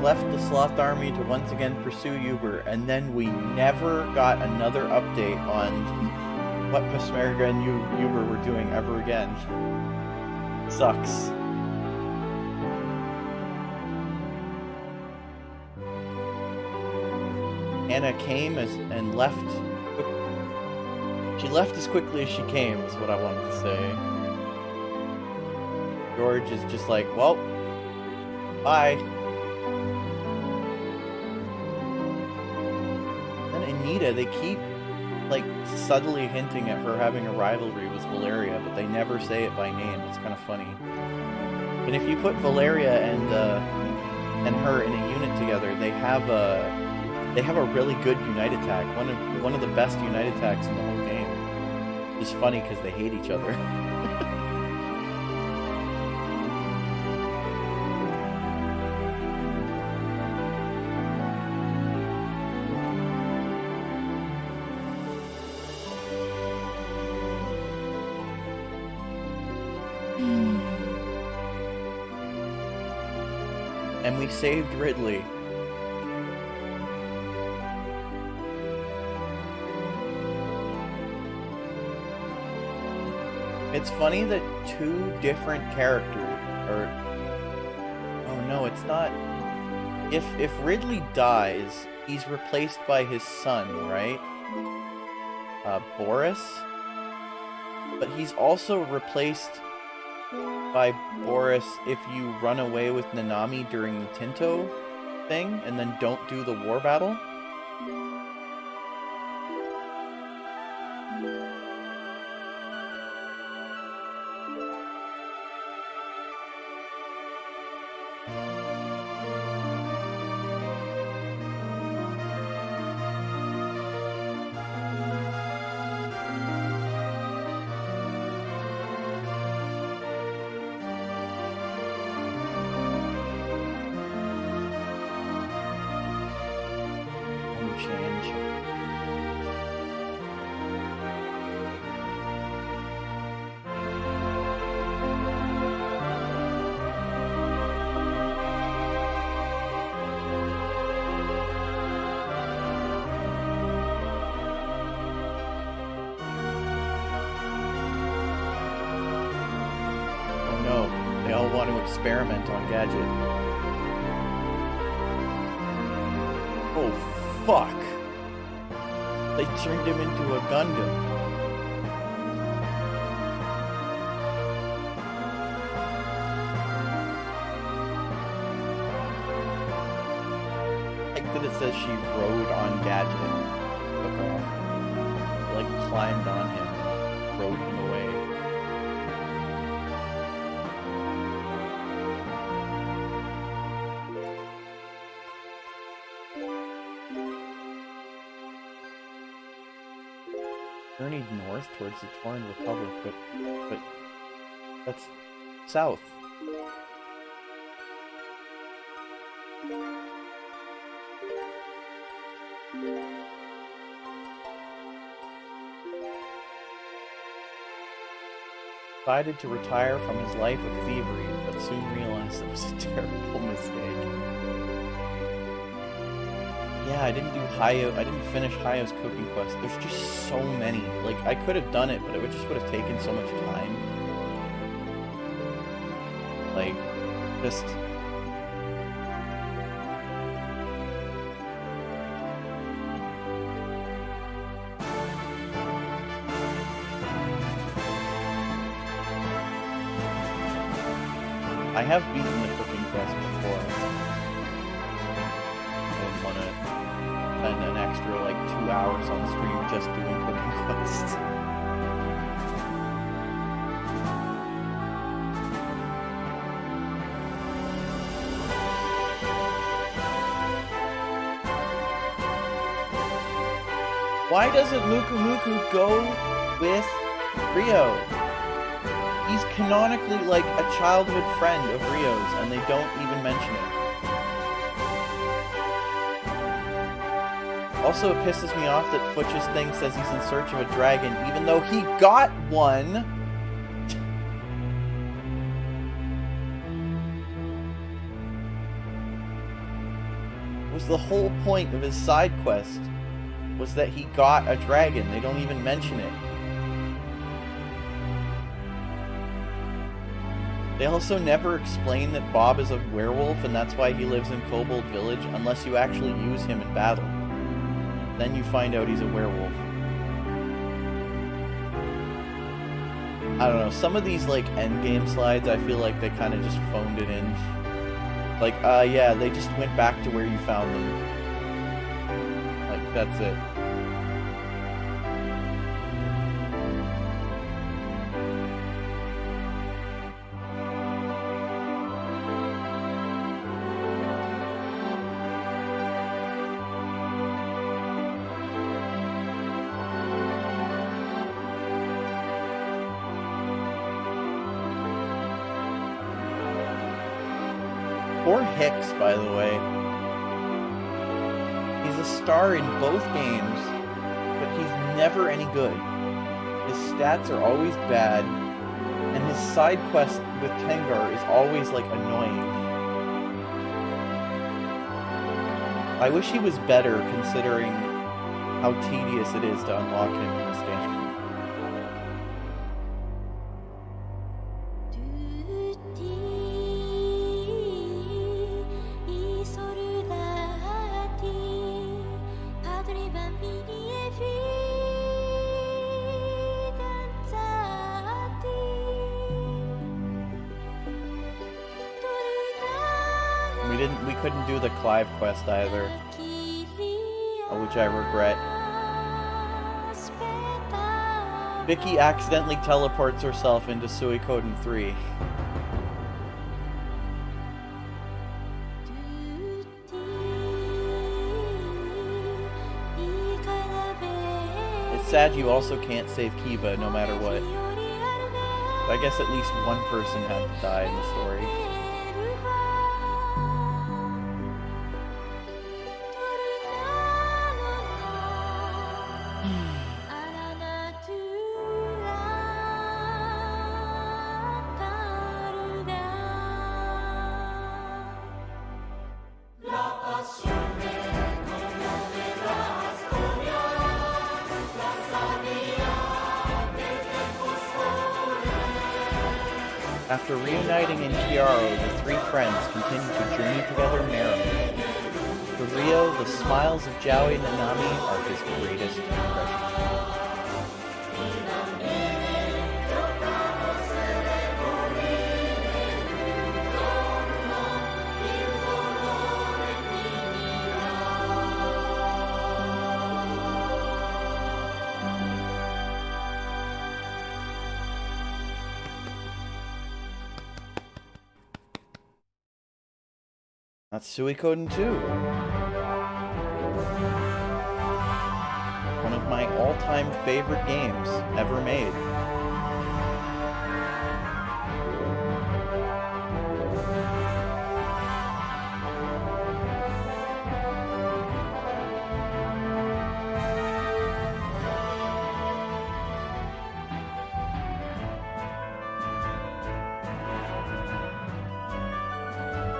Left the Sloth Army to once again pursue Uber, and then we never got another update on what Peshmerga and Uber were doing ever again. Sucks. Anna came and left. She left as quickly as she came, is what I wanted to say. George is just like, well, bye. Anita, they keep like subtly hinting at her having a rivalry with Valeria, but they never say it by name. It's kind of funny. And if you put Valeria and her in a unit together, they have a really good unite attack. One of the best unite attacks in the whole game. It's funny because they hate each other. And we saved Ridley. It's funny that two different characters are... Oh no, it's not... If Ridley dies, he's replaced by his son, right? Boris? But he's also replaced by Boris if you run away with Nanami during the Tinto thing and then don't do the war battle? Experiment on Gadget. Oh, fuck. They turned him into a Gundam. I like that it says she rode on Gadget. Took off. Like, climbed on him. Rode him away. Journeyed north towards the Torn Republic, but that's south. Decided to retire from his life of thievery, but soon realized it was a terrible mistake. Yeah, I didn't finish Hayo's cooking quest. There's just so many. Like, I could have done it, but it would have taken so much time. Like, just... I have beaten the cooking quest before. I didn't want to spend an extra, like, 2 hours on stream just doing cooking quests. Why doesn't Muku Muku go with Riou? He's canonically, like, a childhood friend of Riou's, and they don't even mention it. Also, it pisses me off that Futch's thing says he's in search of a dragon, even though he got one! Was the whole point of his side quest, was that he got a dragon. They don't even mention it. They also never explain that Bob is a werewolf and that's why he lives in Kobold Village unless you actually use him in battle. Then you find out he's a werewolf. I don't know, some of these like endgame slides I feel like they kind of just phoned it in. Like, yeah, they just went back to where you found them. Like, that's it. Poor Hicks, by the way. He's a star in both games, but he's never any good. His stats are always bad, and his side quest with Tengar is always, like, annoying. I wish he was better, considering how tedious it is to unlock him in this game. couldn't do the Clive quest either, which I regret. Vicky accidentally teleports herself into SUIKODEN 3. It's sad you also can't save Kiba no matter what. I guess at least one person had to die in the story. After reuniting in Kiaro, the three friends continue to journey together merrily. For Riou, the smiles of Jowie and Nanami are his greatest impression. That's SUIKODEN 2. One of my all-time favorite games ever made.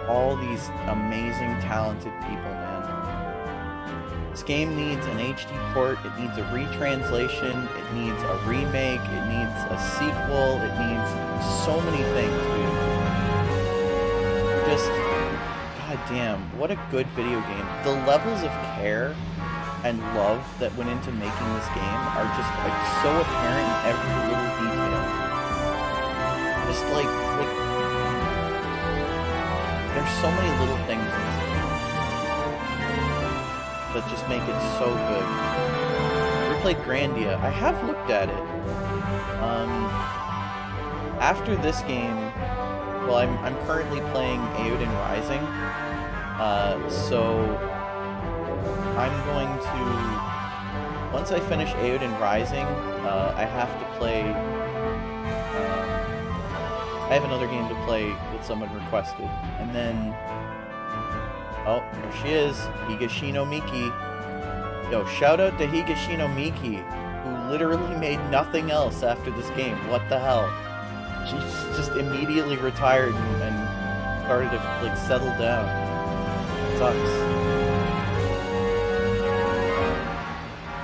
All these amazing, talented people, man. This game needs an HD port, it needs a retranslation, it needs a remake, it needs a sequel, it needs so many things, dude. Just, goddamn, what a good video game. The levels of care and love that went into making this game are just, like, so apparent in every little detail. Just, like, there's so many little things in this game that just make it so good. We played Grandia. I have looked at it. After this game, well, I'm currently playing Eiyuden Rising. So I'm going to, once I finish Eiyuden Rising, I have to play. I have another game to play that someone requested. And then... oh, there she is. Higashino Miki. Yo, shout out to Higashino Miki, who literally made nothing else after this game. What the hell? She just immediately retired and started to, like, settle down. It sucks.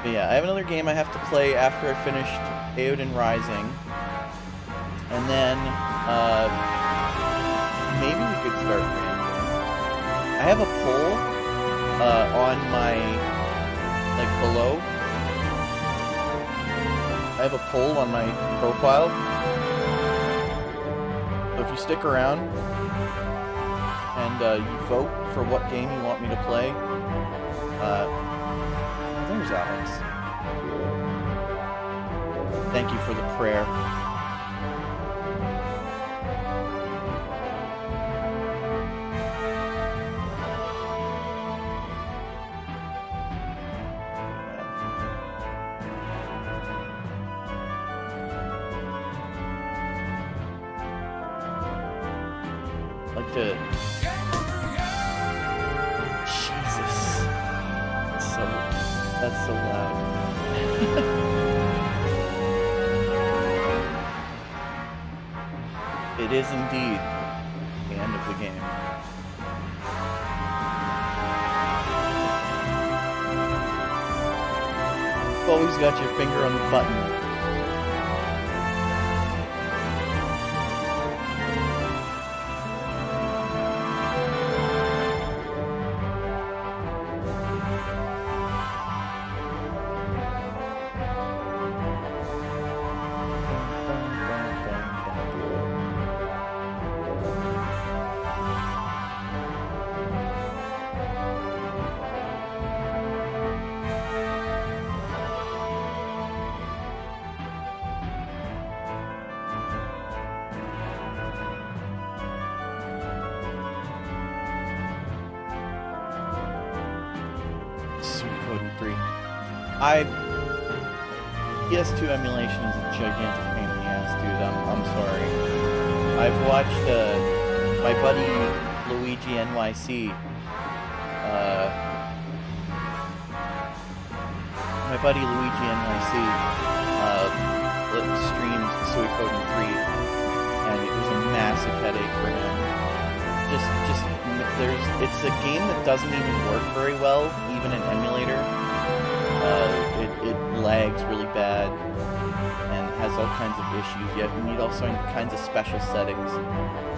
But yeah, I have another game I have to play after I finished Eiyuden Rising. And then... maybe we could start random. I have a poll on my, like, below. I have a poll on my profile. So if you stick around and you vote for what game you want me to play, there's Alex. Thank you for the prayer. To Jesus, that's so loud. It is indeed the end of the game. You've always got your finger on the button. SUIKODEN 3. I PS2 emulation is a gigantic pain in the ass, dude. I'm sorry. I've watched my buddy Luigi NYC. My buddy Luigi NYC streamed SUIKODEN 3, and it was a massive headache for him. It's a game that doesn't even work very well, even in emulator. It lags really bad and has all kinds of issues. You need all kinds of special settings.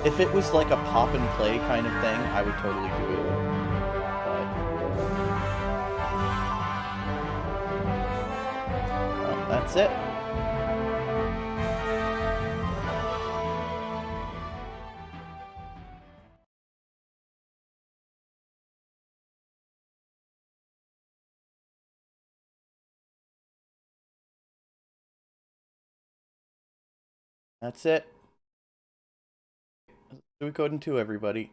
If it was like a pop and play kind of thing, I would totally do it. But well, that's it. That's it. SUIKODEN 2, everybody.